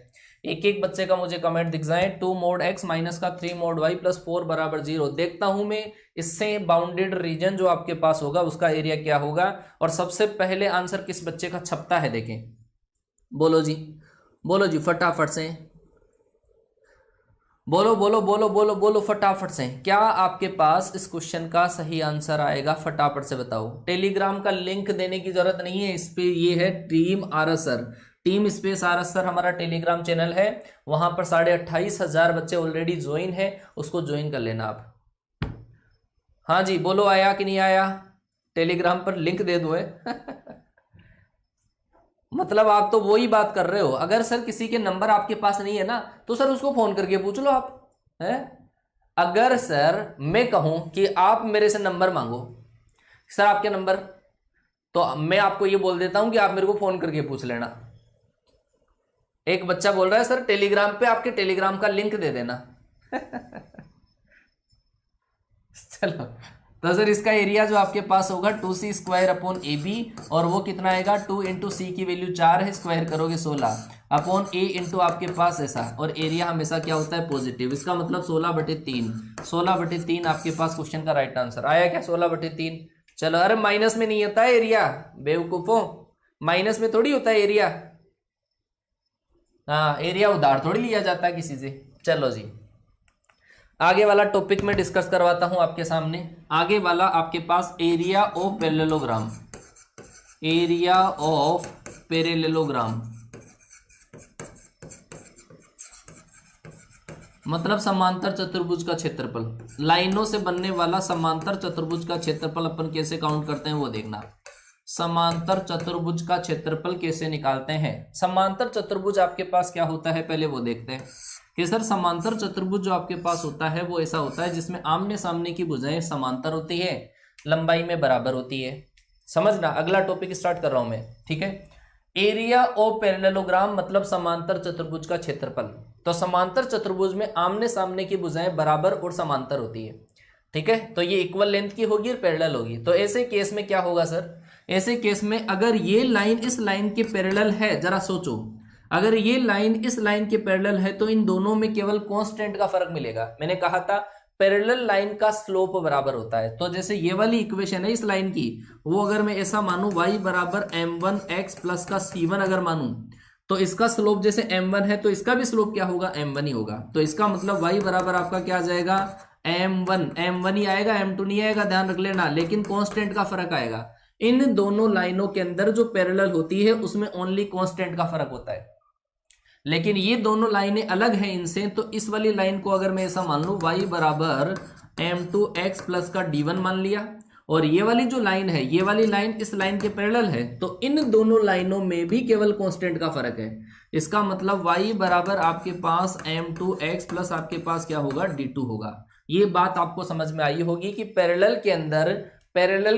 Speaker 1: एक एक बच्चे का मुझे कमेंट दिख जाए। 2 मोड एक्स माइनस का 3 मोड वाई प्लस 4 बराबर 0। देखता हूं मैं इससे बाउंडेड रीजन जो आपके पास होगा उसका एरिया क्या होगा। और सबसे पहले आंसर किस बच्चे का छपता है देखें, बोलो जी, बोलो जी फटाफट से, बोलो बोलो बोलो बोलो बोलो फटाफट से, क्या आपके पास इस क्वेश्चन का सही आंसर आएगा, फटाफट से बताओ। टेलीग्राम का लिंक देने की जरूरत नहीं है, इस पे ये है team RS sir, team space RS sir हमारा टेलीग्राम चैनल है, वहां पर 28,500 बच्चे ऑलरेडी ज्वाइन है, उसको ज्वाइन कर लेना आप। हाँ जी बोलो आया कि नहीं आया, टेलीग्राम पर लिंक दे दो मतलब आप तो वही बात कर रहे हो। अगर सर किसी के नंबर आपके पास नहीं है ना तो सर उसको फोन करके पूछ लो आप, है? अगर सर मैं कहूं कि आप मेरे से नंबर मांगो, सर आपके नंबर, तो मैं आपको ये बोल देता हूं कि आप मेरे को फोन करके पूछ लेना। एक बच्चा बोल रहा है सर टेलीग्राम पे आपके टेलीग्राम का लिंक दे देना चलो तो सर इसका एरिया जो आपके पास होगा 2c square upon A B, और वो कितना आएगा 2 इंटू सी की वैल्यू 4 है, स्क्वायर करोगे 16 अपॉन ए इंटू आपके पास ऐसा, और एरिया हमेशा क्या होता है पॉजिटिव, इसका मतलब 16/3। 16/3 आपके पास क्वेश्चन का राइट आंसर आया क्या 16/3। चलो अरे माइनस में नहीं होता है एरिया, बेवकूफो माइनस में थोड़ी होता है एरिया, हाँ एरिया उधार थोड़ी लिया जाता है किसी से। चलो जी आगे वाला टॉपिक में डिस्कस करवाता हूं आपके सामने। आगे वाला आपके पास area of parallelogram, area of parallelogram मतलब समांतर चतुर्भुज का क्षेत्रफल, लाइनों से बनने वाला समांतर चतुर्भुज का क्षेत्रफल अपन कैसे काउंट करते हैं वो देखना। समांतर चतुर्भुज का क्षेत्रफल कैसे निकालते हैं। समांतर चतुर्भुज आपके पास क्या होता है पहले वो देखते हैं कि सर समांतर चतुर्भुज जो आपके पास होता है वो ऐसा होता है जिसमें आमने सामने की भुजाएं समांतर होती है, लंबाई में बराबर होती है। समझना, अगला टॉपिक स्टार्ट कर रहा हूं मैं, ठीक है। एरिया ऑफ पैरेललोग्राम मतलब समांतर चतुर्भुज का क्षेत्रफल। तो समांतर चतुर्भुज में आमने सामने की भुजाएं बराबर और समांतर होती है, ठीक है। तो ये इक्वल लेंथ की होगी और पैरेलल होगी। तो ऐसे केस में क्या होगा सर, ऐसे केस में अगर ये लाइन इस लाइन के पैरेलल है, जरा सोचो, अगर ये लाइन इस लाइन के पैरेलल है तो इन दोनों में केवल कांस्टेंट का फर्क मिलेगा। मैंने कहा था पैरेलल लाइन का स्लोप बराबर होता है। तो जैसे ये वाली इक्वेशन है इस लाइन की, वो अगर मैं ऐसा मानूं y बराबर m1x प्लस का c1 अगर मानूं, तो इसका स्लोप जैसे m1 है तो इसका भी स्लोप क्या होगा m1 ही होगा। तो इसका मतलब y बराबर आपका क्या आ जाएगा m1 ही आएगा, m2 नहीं आएगा, ध्यान रख लेना, लेकिन कांस्टेंट का फर्क आएगा। इन दोनों लाइनों के अंदर जो पैरेलल होती है उसमें ओनली कांस्टेंट का फर्क होता है, लेकिन ये दोनों लाइनें अलग हैं इनसे। तो इस वाली लाइन को अगर मैं ऐसा मान लूं y बराबर m2x प्लस का d1 मान लिया, और ये वाली जो लाइन है, ये वाली लाइन इस लाइन के पैरेलल है, तो इन दोनों लाइनों में भी केवल कांस्टेंट का फर्क है। इसका मतलब y बराबर आपके पास m2x प्लस आपके पास क्या होगा, d2 होगा। ये बात आपको समझ में आई होगी कि पैरेलल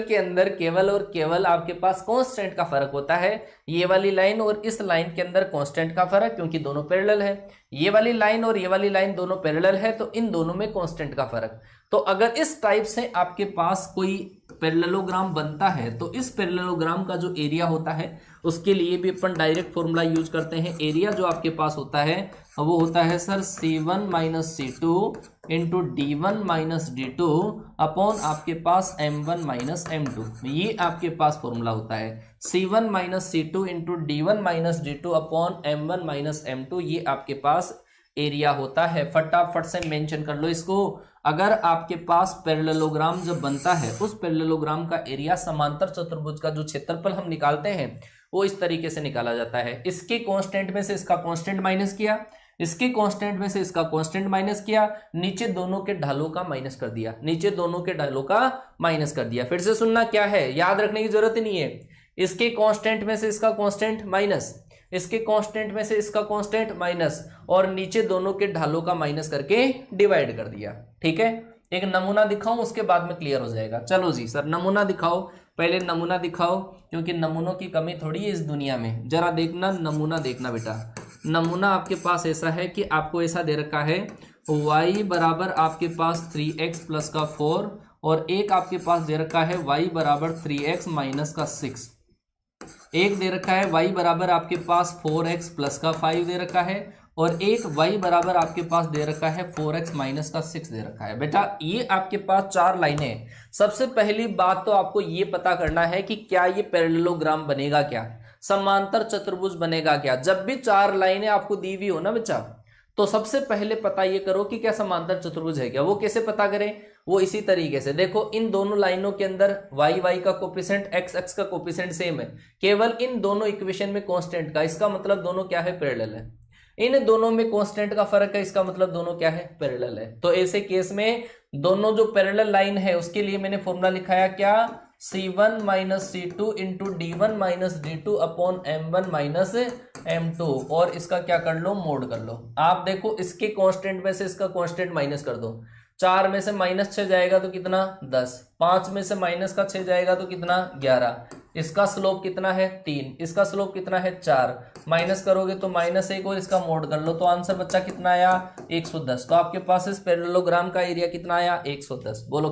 Speaker 1: के अंदर केवल और केवल आपके पास कांस्टेंट का फर्क होता है। ये वाली लाइन और इस लाइन के अंदर कांस्टेंट का फर्क, क्योंकि दोनों पैरेलल है। ये वाली लाइन और ये वाली लाइन दोनों पैरेलल है, तो इन दोनों में कांस्टेंट का फर्क। तो अगर इस टाइप से आपके पास कोई पैरेललोग्राम बनता है, तो इस पैरेललोग्राम का जो एरिया होता है उसके लिए भी अपन डायरेक्ट फॉर्मूला यूज करते हैं। एरिया जो आपके पास होता है वो होता है sir C1 minus C2 into D1 minus D2 upon आपके पास M1 माइनस M2। ये आपके पास फॉर्मूला होता है C1 minus C2 into D1 minus D2 upon M1 minus M2। ये आपके पास एरिया होता है। फटाफट से मेंशन कर लो इसको। अगर आपके पास पैरेललोग्राम जब बनता है, उस पैरेललोग्राम का एरिया समांतर चतुर्भुज का जो क्षेत्रफल हम निकालते हैं वो इस तरीके से निकाला जाता है। इसके कांस्टेंट में से इसका कांस्टेंट माइनस किया, इसके कांस्टेंट में से इसका कांस्टेंट माइनस किया, नीचे दोनों के ढालों का माइनस कर दिया, नीचे दोनों के ढालों का माइनस कर दिया। फिर से सुनना क्या है, याद रखने की जरूरत ही नहीं है। इसके कांस्टेंट में से इसका कांस्टेंट माइनस, इसके कांस्टेंट में से इसका कांस्टेंट माइनस, और नीचे दोनों के ढालों का माइनस करके डिवाइड कर दिया। ठीक है, एक नमूना दिखाऊं, उसके बाद में क्लियर हो जाएगा। चलो जी सर नमूना दिखाओ, पहले नमूना दिखाओ, क्योंकि नमूनों की कमी थोड़ी है इस दुनिया में। जरा देखना, नमूना देखना बेटा। नमूना आपके पास ऐसा है कि आपको ऐसा दे रखा है y बराबर आपके पास 3x प्लस का 4, और एक आपके पास दे रखा है y बराबर 3x माइनस का 6। एक दे रखा है y बराबर आपके पास 4x प्लस का 5 दे रखा है, और एक y बराबर आपके पास दे रखा है 4x माइनस का 6 दे रखा है। बेटा ये आपके पास चार लाइनें हैं। सबसे पहली बात तो आपको ये पता करना है कि क्या ये पैरेललोग्राम बनेगा, क्या समांतर चतुर्भुज बनेगा क्या। जब भी चार लाइनें आपको दी हुई हो ना बच्चा, तो सबसे पहले पता ये करो कि क्या समांतर चतुर्भुज है क्या। वो कैसे पता करें, वो इसी तरीके से देखो, इन दोनों लाइनों के अंदर y का कोफिशिएंट x का कोफिशिएंट सेम है, केवल इन दोनों इक्वेशन में कांस्टेंट का, इसका मतलब दोनों क्या है, पैरेलल है। इन दोनों में कांस्टेंट का फर्क है, इसका मतलब दोनों क्या है, पैरेलल है। तो ऐसे केस में दोनों जो पैरेलल लाइन है उसके लिए मैंने फॉर्मूला लिखाया क्या, C1 minus C2 into D1 minus D2 upon M1 minus M2, और इसका क्या कर लो, मोड कर लो। आप देखो इसके कांस्टेंट में से इसका कांस्टेंट माइनस कर दो, 4 में से माइनस 6 जाएगा तो कितना 10, 5 में से माइनस का 6 जाएगा तो कितना 11, इसका स्लोप कितना है 3, इसका स्लोप कितना है 4, माइनस करोगे तो -1 और इसका मोड कर लो, तो आंसर बच्चा कितना आया 110। तो आपके पास इस पैरेललोग्राम का एरिया कितना आया 110। बोलो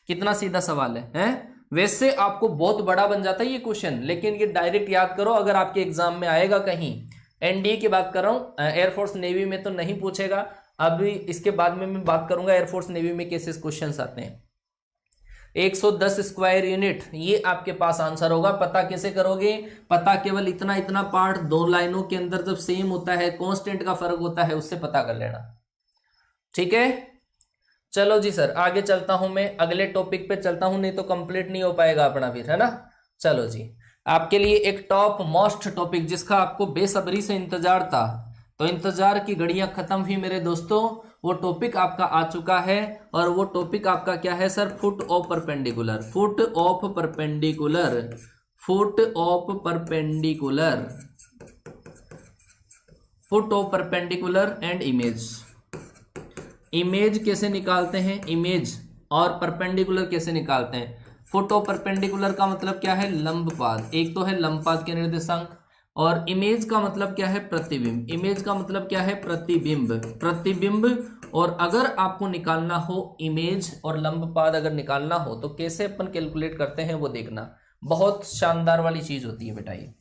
Speaker 1: कितना सीधा सवाल है? वैसे आपको बहुत बड़ा बन जाता है ये क्वेश्चन, लेकिन ये डायरेक्ट याद करो, अगर आपके एग्जाम में आएगा कहीं, एनडीए की बात कर रहा हूं, एयरफोर्स नेवी में तो नहीं पूछेगा। अभी इसके बाद में मैं बात करूंगा एयरफोर्स नेवी में कैसे क्वेश्चन आते हैं। 110 स्क्वायर यूनिट, ये आपके पास आंसर होगा। पता कैसे करोगे, पता केवल इतना पार्ट दो लाइनों के अंदर जब सेम होता है, कांस्टेंट का फर्क होता है, उससे पता कर लेना। ठीक है, चलो जी सर आगे चलता हूं, मैं अगले टॉपिक पे चलता हूं, नहीं तो कंप्लीट नहीं हो पाएगा अपना फिर, है ना। चलो जी, आपके लिए एक टॉप मोस्ट टॉपिक जिसका आपको बेसब्री से इंतजार था, तो इंतजार की घड़ियां खत्म हुई मेरे दोस्तों। वो टॉपिक आपका आ चुका है, और वो टॉपिक आपका क्या है sir, foot of perpendicular, foot of perpendicular, foot of perpendicular, foot of perpendicular and image. Image कैसे निकालते हैं, इमेज और परपेंडिकुलर कैसे निकालते हैं। फुट ऑफ परपेंडिकुलर का मतलब क्या है, लंबपाद, एक तो है लंबपाद के निर्देशांक, और इमेज का मतलब क्या है, प्रतिबिंब। इमेज का मतलब क्या है, प्रतिबिंब, प्रतिबिंब। और अगर आपको निकालना हो इमेज और लंबपाद अगर निकालना हो तो कैसे अपन कैलकुलेट करते हैं वो देखना, बहुत शानदार वाली चीज होती है बेटा ये।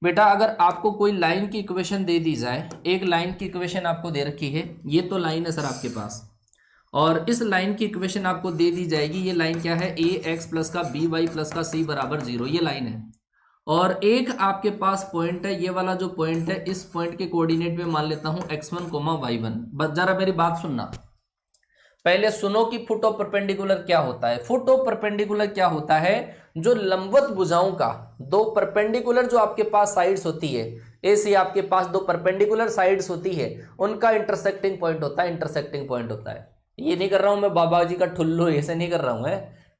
Speaker 1: बेटा अगर आपको कोई लाइन की इक्वेशन दे दी जाए, एक लाइन की इक्वेशन आपको दे रखी है, ये तो लाइन है सर आपके पास, और इस लाइन की इक्वेशन आपको दे दी जाएगी। ये लाइन क्या है, ax प्लस का by प्लस का c बराबर 0, ये लाइन है। और एक आपके पास पॉइंट है, ये वाला जो पॉइंट है, इस पॉइंट के कोऑर्डिनेट में मान लेता हूं x1, y1। बस जरा मेरी बात सुनना, पहले सुनो कि फुट ऑफ परपेंडिकुलर क्या होता है। फुट ऑफ परपेंडिकुलर क्या होता है, जो लंबवत भुजाओं का, दो परपेंडिकुलर जो आपके पास साइड्स होती है, ऐसी आपके पास दो परपेंडिकुलर साइड्स होती है, उनका इंटरसेक्टिंग पॉइंट होता है, इंटरसेक्टिंग पॉइंट होता है। ये नहीं कर रहा हूं मैं बाबा जी का ठुल्लू, ऐसे नहीं कर रहा हूं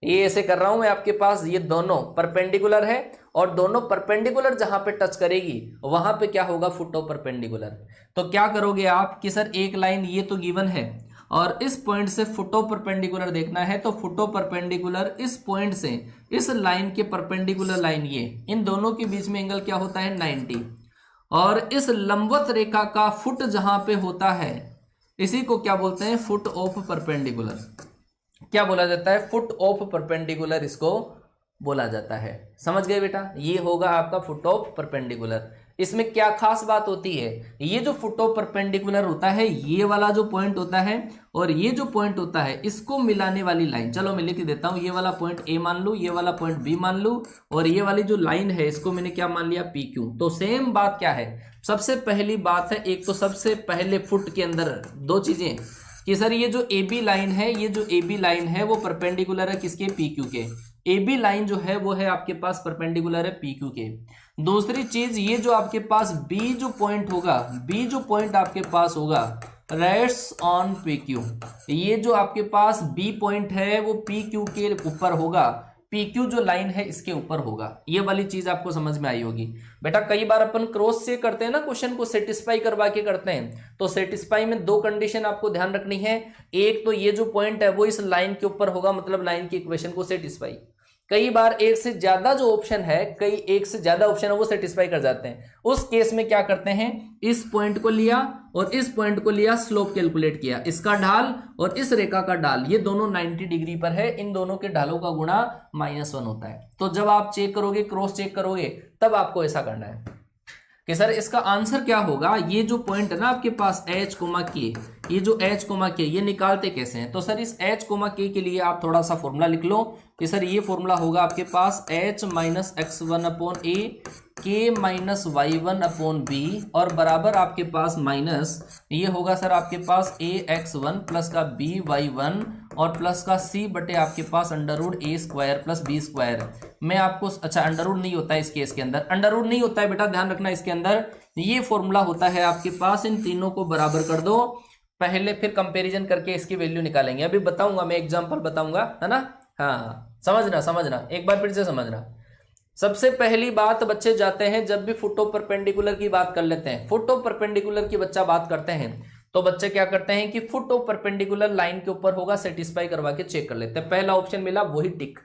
Speaker 1: ये ऐसे कर रहा हूं मैं, आपके पास ये दोनों परपेंडिकुलर है और दोनों परपेंडिकुलर जहां पे टच करेगी वहां पे क्या होगा, फुट ऑफ परपेंडिकुलर। तो क्या करोगे आप कि सर एक लाइन ये तो गिवन है और इस पॉइंट से फुट ऑफ परपेंडिकुलर देखना है, तो फुट ऑफ परपेंडिकुलर इस पॉइंट से इस लाइन के परपेंडिकुलर लाइन, ये इन दोनों के बीच में एंगल क्या होता है 90, और इस लंबवत रेखा का फुट जहां पे होता है इसी को क्या बोलते हैं, फुट ऑफ परपेंडिकुलर। क्या बोला जाता है, फुट ऑफ परपेंडिकुलर इसको बोला जाता है। समझ गए बेटा, ये होगा आपका फुट ऑफ परपेंडिकुलर। इसमें क्या खास बात होती है, ये जो फुट ऑफ परपेंडिकुलर होता है, ये वाला जो पॉइंट होता है और ये जो पॉइंट होता है, इसको मिलाने वाली लाइन, चलो मैं लिख देता हूं, ये वाला पॉइंट ए मान लू, ये वाला पॉइंट बी मान लू, और ये वाली जो लाइन है इसको मैंने क्या मान लिया, पी क्यू। तो सेम बात क्या है, सबसे पहली बात है, एक तो सबसे पहले फुट के अंदर दो चीजें कि सर ये जो ए बी लाइन है, ये जो ए बी लाइन है वो परपेंडिकुलर है किसके, पी क्यू के। ए बी लाइन जो है वो है आपके पास परपेंडिकुलर है पी क्यू के। दूसरी चीज, ये जो आपके पास बी जो पॉइंट होगा, बी जो पॉइंट आपके पास होगा रेस्ट्स ऑन पी क्यू, ये जो आपके पास बी पॉइंट है वो पी क्यू के ऊपर होगा, पी क्यू जो लाइन है इसके ऊपर होगा। ये वाली चीज आपको समझ में आई होगी बेटा। कई बार अपन क्रॉस से करते हैं ना, क्वेश्चन को सेटिस्फाई करवा के करते हैं, तो सेटिस्फाई में दो कंडीशन आपको ध्यान रखनी है। एक तो ये जो पॉइंट है वो इस लाइन के ऊपर होगा, मतलब लाइन की इक्वेशन को सेटिस्फाई। कई बार एक से ज्यादा जो ऑप्शन है, एक से ज्यादा ऑप्शन है वो सेटिस्फाई कर जाते हैं। उस केस में क्या करते हैं, इस पॉइंट को लिया और इस पॉइंट को लिया, स्लोप कैलकुलेट किया, इसका ढाल और इस रेखा का ढाल, ये दोनों 90 डिग्री पर है, इन दोनों के ढालों का गुणा -1 होता है। तो जब आप चेक करोगे, क्रॉस चेक करोगे, तब आपको ऐसा करना है कि सर इसका आंसर क्या होगा। ये जो पॉइंट है ना आपके पास H, K, ये जो H, K, ये निकालते कैसे हैं, तो सर इस H, K के लिए आप थोड़ा सा फॉर्मूला लिख लो कि सर ये फॉर्मूला होगा आपके पास H - x1/a K - y1/b और बराबर आपके पास माइनस ये होगा सर आपके पास ax1 प्लस का by1 और प्लस का c बटे आपके पास √a² प्लस b²। मैं आपको, अच्छा अंडरवुड नहीं होता है इस केस के अंदर, अंडरवुड नहीं होता है बेटा, ध्यान रखना इसके अंदर ये फॉर्मूला होता है आपके पास। इन तीनों को बराबर कर दो पहले, फिर कंपैरिजन करके इसकी वैल्यू निकालेंगे। अभी बताऊंगा मैं, एग्जांपल बताऊंगा, है ना। हाँ समझना एक बार फिर से समझना। सबसे पहली बात, बच्चे जाते हैं जब भी फुट ऑफ परपेंडिकुलर की बात कर लेते हैं, फुट ऑफ परपेंडिकुलर की बच्चा बात करते हैं, तो बच्चे क्या करते हैं कि फुट ऑफ परपेंडिकुलर लाइन के ऊपर होगा, सेटिस्फाई करवा के चेक कर लेते हैं। पहला ऑप्शन मिला वही टिक।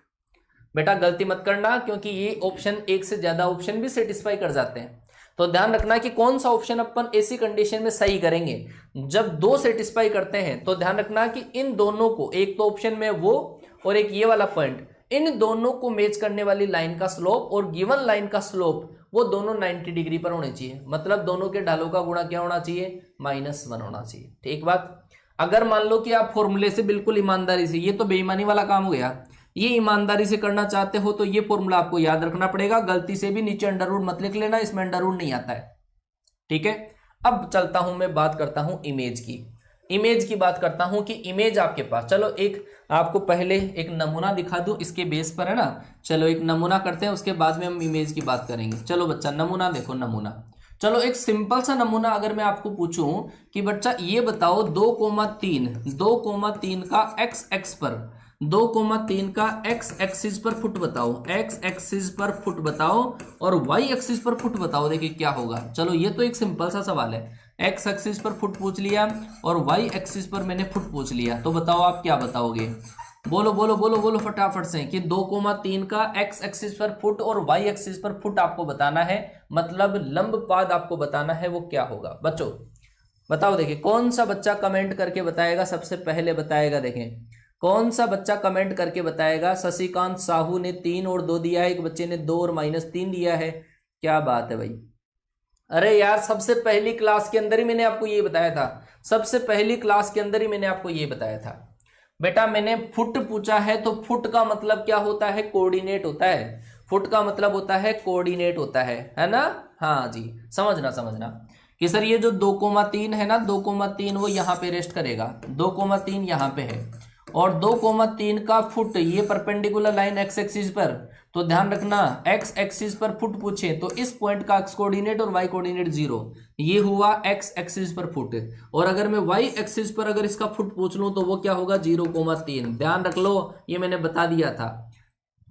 Speaker 1: बेटा गलती मत करना, क्योंकि ये ऑप्शन एक से ज्यादा ऑप्शन भी सेटिस्फाई कर जाते हैं। तो ध्यान रखना कि कौन सा ऑप्शन अपन ऐसी कंडीशन में सही करेंगे जब दो सेटिस्फाई करते हैं। तो ध्यान रखना कि इन दोनों को, एक तो ऑप्शन में वो और एक ये वाला पॉइंट, इन दोनों को मैच करने वाली लाइन का स्लोप और गिवन लाइन का स्लोप वो दोनों 90 डिग्री पर होने चाहिए। मतलब दोनों के ढालों का गुणा क्या होना चाहिए, -1 होना चाहिए। ठीक बात। अगर मान लो कि आप फॉर्मूले से बिल्कुल ईमानदारी से, ये तो बेईमानी वाला काम हो गया, ये ईमानदारी से करना चाहते हो तो ये फॉर्मूला आपको याद रखना पड़ेगा। गलती से भी नीचे अंडरवुड मत लिख लेना, इसमें अंडरवुड नहीं आता है। ठीक है, अब चलता हूं मैं, बात करता हूं इमेज की। इमेज की बात करता हूं कि इमेज आपके पास, चलो एक आपको पहले एक नमूना दिखा दूं इसके बेस पर, है ना। चलो एक नमूना करते हैं, उसके बाद में हम इमेज की बात करेंगे। चलो बच्चा नमूना देखो, नमूना। चलो एक सिंपल सा नमूना अगर मैं आपको पूछूं कि बच्चा ये बताओ 2,3 का एक्स एक्स पर, 2,3 का एक्स एक्सिस पर फुट बताओ, एक्स एक्सिस पर फुट बताओ और वाई एक्सिस पर फुट बताओ। देखिए क्या होगा। चलो ये तो एक सिंपल सा सवाल है, एक्स एक्सिस पर फुट पूछ लिया और वाई एक्सिस पर मैंने फुट पूछ लिया, तो बताओ आप क्या बताओगे। बोलो बोलो बोलो बोलो फटाफट से कि 2,3 का एक्स एक्सिस पर फुट और वाई एक्सिस पर फुट आपको बताना है, मतलब लंब पाद आपको बताना है, वो क्या होगा बच्चों बताओ। देखिए कौन सा बच्चा कमेंट करके बताएगा, सबसे पहले बताएगा। देखें कौन सा बच्चा कमेंट करके बताएगा। शशिकांत साहू ने 3 और 2 दिया है, एक बच्चे ने 2 और -3 दिया है। क्या बात है भाई। अरे यार सबसे पहली क्लास के अंदर ही मैंने आपको ये बताया था, सबसे पहली क्लास के अंदर ही मैंने आपको ये बताया था बेटा। मैंने फुट पूछा है तो फुट का मतलब क्या होता है, कोऑर्डिनेट होता है। फुट का मतलब होता है कोऑर्डिनेट होता है ना। हाँ जी समझना। कि सर ये जो 2,3 है ना, 2,3 वो यहाँ पे रेस्ट करेगा, 2,3 यहाँ पे है, और 2,3 का फुट ये परपेंडिकुलर लाइन एक्स एक्सिस पर, तो ध्यान रखना एक्स एक्सिस पर फुट पूछे तो इस पॉइंट का एक्स कोऑर्डिनेट और वाई कोऑर्डिनेट 0, ये हुआ एक्स एक्सिस पर फुट। और अगर मैं वाई एक्सिस पर अगर इसका फुट पूछ लूं तो वो क्या होगा 0,3। ध्यान रख लो, ये मैंने बता दिया था,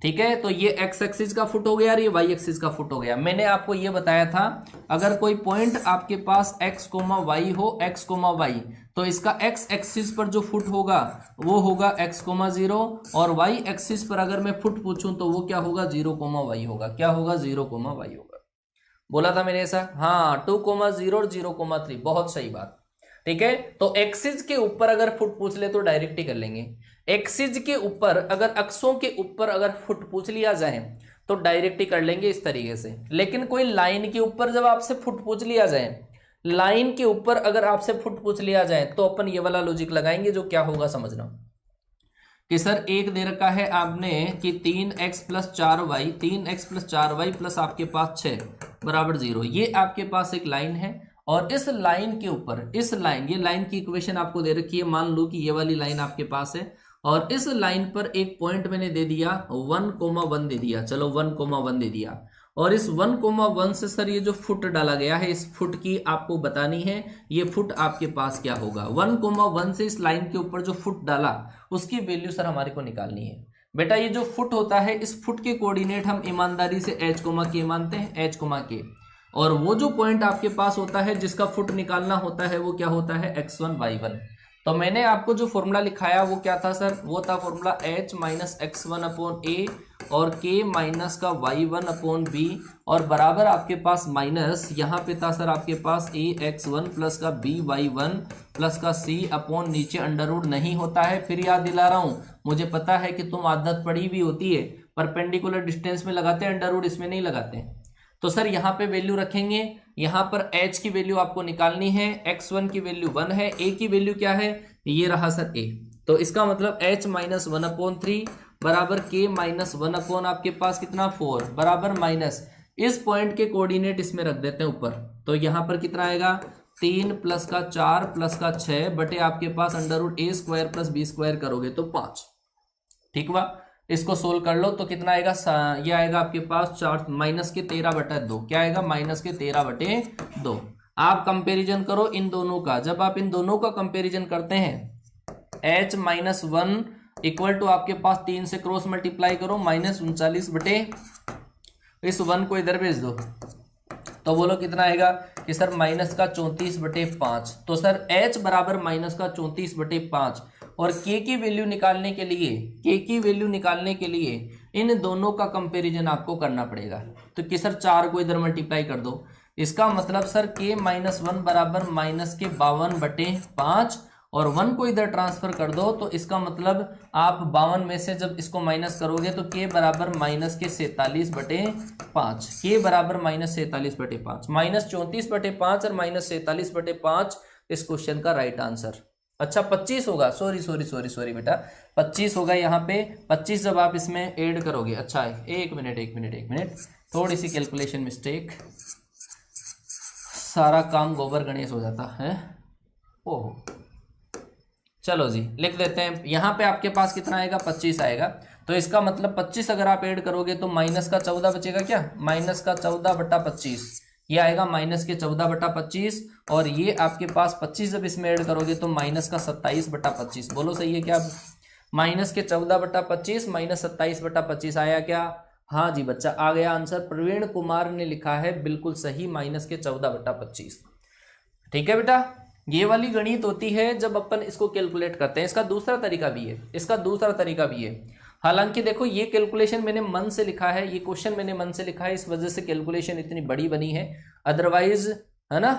Speaker 1: ठीक है। तो ये एक्स एक्सिस का फुट हो गया और ये वाई एक्सिस का फुट हो गया। मैंने आपको ये बताया था अगर कोई पॉइंट आपके पास एक्स कोमा वाई हो, एक्स कोमा वाई, तो इसका एक्स एक्सिस पर जो फुट होगा वो होगा एक्स कोमा 0, और वाई एक्सिस पर अगर मैं फुट पूछूं तो वो क्या होगा 0,y होगा। क्या होगा 0,y होगा। बोला था मैंने ऐसा, हाँ 2,0 और 0,3, बहुत सही बात, ठीक है। तो एक्सिस के ऊपर अगर फुट पूछ ले तो डायरेक्ट ही कर लेंगे। एक्सिस के ऊपर अगर अक्षों के ऊपर अगर फुट पूछ लिया जाए तो डायरेक्ट ही कर लेंगे इस तरीके से। लेकिन कोई लाइन के ऊपर जब आपसे फुट पूछ लिया जाए, लाइन के ऊपर अगर आपसे फुट पूछ लिया जाए तो अपन ये वाला लॉजिक लगाएंगे, जो क्या होगा समझना कि सर एक दे रखा है आपने कि 3x + 4y, 3x + 4y plus आपके पास 6 बराबर 0, ये आपके पास एक लाइन है। और इस लाइन के ऊपर, इस लाइन, ये लाइन की इक्वेशन आपको दे रखी है, मान लो कि ये वाली लाइन आपके पास है, और इस लाइन पर एक पॉइंट मैंने दे दिया 1,1 दे दिया, चलो 1,1 दे दिया। और इस 1,1 से सर ये जो फुट डाला गया है, इस फुट की आपको बतानी है, ये फुट आपके पास क्या होगा। 1,1 से इस लाइन के ऊपर जो फुट डाला उसकी वैल्यू सर हमारे को निकालनी है। बेटा ये जो फुट होता है, इस फुट के कोऑर्डिनेट हम ईमानदारी से h, k मानते हैं, h, k, और वो जो पॉइंट आपके पास होता है जिसका फुट निकालना होता है वो क्या होता है x1 y1। तो मैंने आपको जो फॉर्मूला लिखाया वो क्या था सर, वो था फॉर्मूला h - x1/a और k - का y1/b, और बराबर आपके पास माइनस यहाँ पे था सर आपके पास ax1 प्लस का by1 प्लस का c अपॉन नीचे अंडर नहीं होता है। फिर याद दिला रहा हूँ, मुझे पता है कि तुम आदत पड़ी भी होती है, परपेंडिकुलर डिस्टेंस में लगाते हैं अंडर, इसमें नहीं लगाते। तो सर यहाँ पे वैल्यू रखेंगे, यहाँ पर h की वैल्यू आपको निकालनी है, x1 की वैल्यू 1 है, a की वैल्यू क्या है, ये रहा सर a। तो इसका मतलब h - 1/3 बराबर k - 1 आपके पास कितना 4 बराबर माइनस, इस पॉइंट के कोऑर्डिनेट इसमें रख देते हैं ऊपर, तो यहाँ पर कितना आएगा 3 प्लस का 4 प्लस का 6 बटे आपके पास अंडर√a² + b² करोगे तो 5, ठीक हुआ। इसको सोल्व कर लो तो कितना आएगा, ये आएगा आपके पास 4 -13/2, क्या आएगा -13/2। आप कंपैरिजन करो इन दोनों का, जब आप इन दोनों का कंपैरिजन करते हैं h - 1 इक्वल टू आपके पास 3 से क्रॉस मल्टीप्लाई करो -39 बटे, इस 1 को इधर भेज दो तो बोलो कितना आएगा कि सर -34/5। तो सर h बराबर -34/5 और k की वैल्यू निकालने के लिए, k की वैल्यू निकालने के लिए इन दोनों का कंपैरिजन आपको करना पड़ेगा। तो कि सर 4 को इधर मल्टीप्लाई कर दो, इसका मतलब सर k - 1 बराबर -52/5 और 1 को इधर ट्रांसफर कर दो, तो इसका मतलब आप 52 में से जब इसको माइनस करोगे तो k बराबर -47/5, k बराबर -47/5, -34/5 और -47/5 इस क्वेश्चन का राइट आंसर। अच्छा 25 होगा, सॉरी बेटा 25 होगा यहाँ पे, 25 जब आप इसमें ऐड करोगे। अच्छा एक मिनट थोड़ी सी कैलकुलेशन मिस्टेक, सारा काम गोबर गणेश हो जाता है। ओहो चलो जी लिख देते हैं, यहाँ पे आपके पास कितना आएगा 25 आएगा, तो इसका मतलब 25 अगर आप ऐड करोगे तो माइनस का 14 बचेगा, क्या माइनस का 14/25, ये आएगा -14/25 और ये आपके पास 25 जब इसमें ऐड करोगे तो माइनस का 27/25। बोलो सही है क्या, -14/25 -27/25 आया क्या, हाँ जी बच्चा आ गया आंसर। प्रवीण कुमार ने लिखा है बिल्कुल सही -14/25। ठीक है बेटा, ये वाली गणित होती है जब अपन इसको कैलकुलेट करते हैं। इसका दूसरा तरीका भी है, हालांकि देखो ये कैलकुलेशन मैंने मन से लिखा है, ये क्वेश्चन मैंने मन से लिखा है, इस वजह से कैलकुलेशन इतनी बड़ी बनी है, अदरवाइज है ना।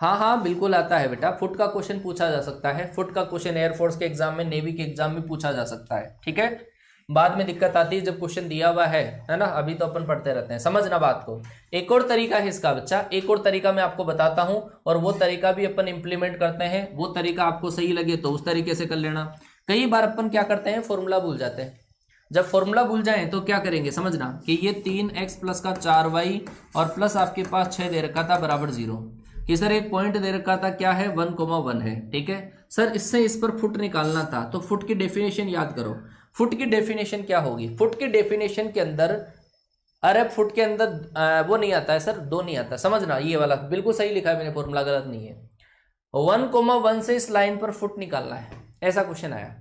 Speaker 1: हाँ बिल्कुल आता है बेटा, फुट का क्वेश्चन पूछा जा सकता है, फुट का क्वेश्चन एयरफोर्स के एग्जाम में, नेवी के एग्जाम में पूछा जा सकता है। ठीक है, बाद में दिक्कत आती है जब क्वेश्चन दिया हुआ है ना, अभी तो अपन पढ़ते रहते हैं, समझना बात को। एक और तरीका है इसका बच्चा, एक और तरीका मैं आपको बताता हूं और वो तरीका भी अपन इंप्लीमेंट करते हैं, वो तरीका आपको सही लगे तो उस तरीके से कर लेना। कई बार अपन क्या करते हैं, फॉर्मूला भूल जाते हैं, जब फॉर्मूला भूल जाएं तो क्या करेंगे समझना कि ये 3x प्लस का 4y और प्लस आपके पास 6 दे रखा था बराबर 0, कि सर एक पॉइंट दे रखा था क्या है 1,1 है। ठीक है सर, इससे इस पर फुट निकालना था, तो फुट की डेफिनेशन याद करो। फुट की डेफिनेशन क्या होगी? फुट की डेफिनेशन के अंदर, अरे फुट के अंदर वो नहीं आता है सर, 2 नहीं आता, समझना ये वाला बिल्कुल सही लिखा है मैंने, फॉर्मूला गलत नहीं है। 1,1 से इस लाइन पर फुट निकालना है, ऐसा क्वेश्चन आया।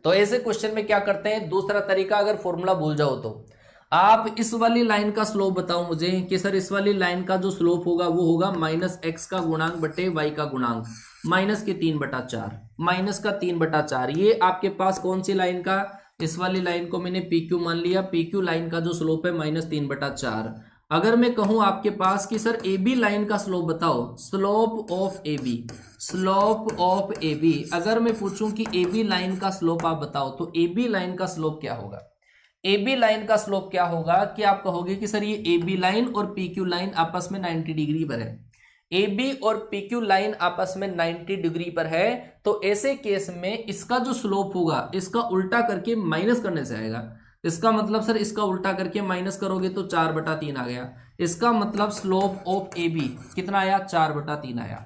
Speaker 1: तो ऐसे क्वेश्चन में क्या करते हैं, दूसरा तरीका, अगर फॉर्मूला भूल जाओ तो आप इस वाली लाइन का स्लोप बताओ मुझे कि सर इस वाली लाइन का जो स्लोप होगा वो होगा -x का गुणांक बटे y का गुणांक, माइनस के 3/4, माइनस का 3/4। ये आपके पास कौन सी लाइन का, इस वाली लाइन को मैंने PQ मान लिया, PQ लाइन का जो स्लोप है -3/4। अगर मैं कहूं आपके पास कि सर AB लाइन का स्लोप बताओ, slope of AB, slope of AB, अगर मैं पूछूं कि AB लाइन का स्लोप आप बताओ, तो AB लाइन का स्लोप क्या होगा? AB लाइन का स्लोप क्या होगा कि आप कहोगे कि सर ये AB लाइन और PQ लाइन आपस में 90 डिग्री पर है, AB और PQ लाइन आपस में 90 डिग्री पर है, तो ऐसे केस में इसका जो स्लोप होगा इसका उल्टा करके माइनस करने से आएगा। इसका मतलब सर इसका उल्टा करके माइनस करोगे तो 4/3 आ गया। इसका मतलब स्लोप ऑफ AB कितना आया? 4/3 आया।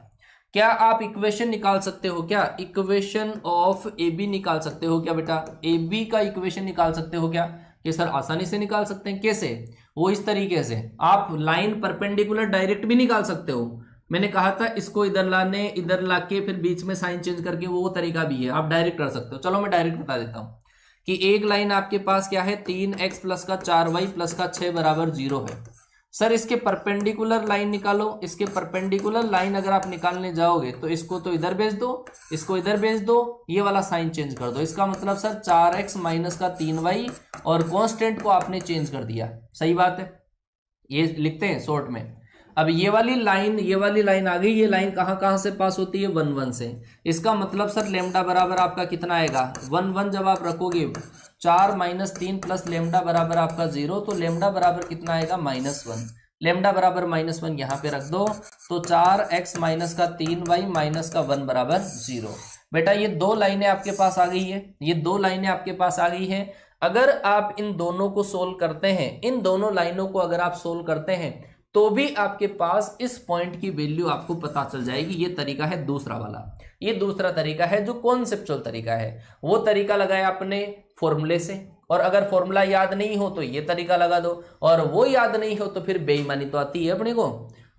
Speaker 1: क्या आप इक्वेशन निकाल सकते हो? क्या इक्वेशन ऑफ AB निकाल सकते हो क्या बेटा? AB का इक्वेशन निकाल सकते हो क्या? कि सर आसानी से निकाल सकते हैं। कैसे? वो इस तरीके से, आप लाइन परपेंडिकुलर डायरेक्ट भी निकाल सकते हो। मैंने कहा था इसको इधर लाने, इधर लाके फिर बीच में साइन चेंज करके, वो तरीका भी है, आप डायरेक्ट कर सकते हो। चलो मैं डायरेक्ट बता देता हूं कि एक लाइन आपके पास क्या है, 3x प्लस का 4y प्लस का 6 बराबर 0 है। सर इसके परपेंडिकुलर लाइन निकालो। इसके परपेंडिकुलर लाइन अगर आप निकालने जाओगे तो इसको तो इधर भेज दो, इसको इधर भेज दो, ये वाला साइन चेंज कर दो। इसका मतलब सर 4x माइनस का 3y और कांस्टेंट को आपने चेंज कर दिया। सही बात है, ये लिखते हैं शॉर्ट में। अब ये वाली लाइन आ गई। ये लाइन कहां से पास होती है? 1 1 से। इसका मतलब सर लेमडा बराबर आपका कितना आएगा? 1 1 जब आप रखोगे 4 - 3 प्लस लेमडा बराबर आपका 0, तो लेमडा बराबर कितना आएगा? -1। लेमडा बराबर -1 यहाँ पे रख दो, तो 4x माइनस का 3y माइनस का 1 बराबर 0। बेटा ये 2 लाइनें आपके पास आ गई है, ये 2 लाइनें आपके पास आ गई है। अगर आप इन दोनों को सोल्व करते हैं, इन दोनों लाइनों को अगर आप सोल्व करते हैं, तो भी आपके पास इस पॉइंट की वैल्यू आपको पता चल जाएगी। ये तरीका है दूसरा वाला, ये दूसरा तरीका है जो कॉन्सेप्चुअल तरीका है। वो तरीका लगाया आपने फॉर्मूले से, और अगर फॉर्मूला याद नहीं हो तो ये तरीका लगा दो, और वो याद नहीं हो तो फिर बेईमानी तो आती है अपने को।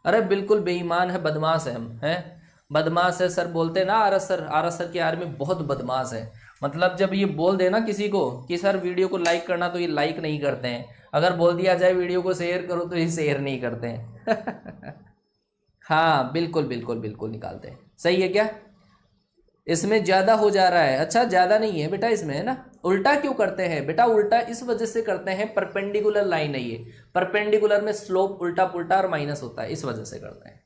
Speaker 1: अरे बिल्कुल बेईमान है, बदमाश है हम, हैं बदमाश है। सर बोलते ना आरस सर की आर्मी बहुत बदमाश है। मतलब जब ये बोल देना किसी को कि सर वीडियो को लाइक करना, तो ये लाइक नहीं करते हैं। अगर बोल दिया जाए वीडियो को शेयर करो तो ये शेयर नहीं करते हैं। हाँ बिल्कुल बिल्कुल बिल्कुल निकालते हैं। सही है क्या? इसमें ज्यादा हो जा रहा है। अच्छा ज्यादा नहीं है बेटा इसमें, है ना। उल्टा क्यों करते हैं बेटा? उल्टा इस वजह से करते हैं, परपेंडिकुलर लाइन है ये, परपेंडिकुलर में स्लोप उल्टा पुल्टा और माइनस होता है, इस वजह से करते हैं।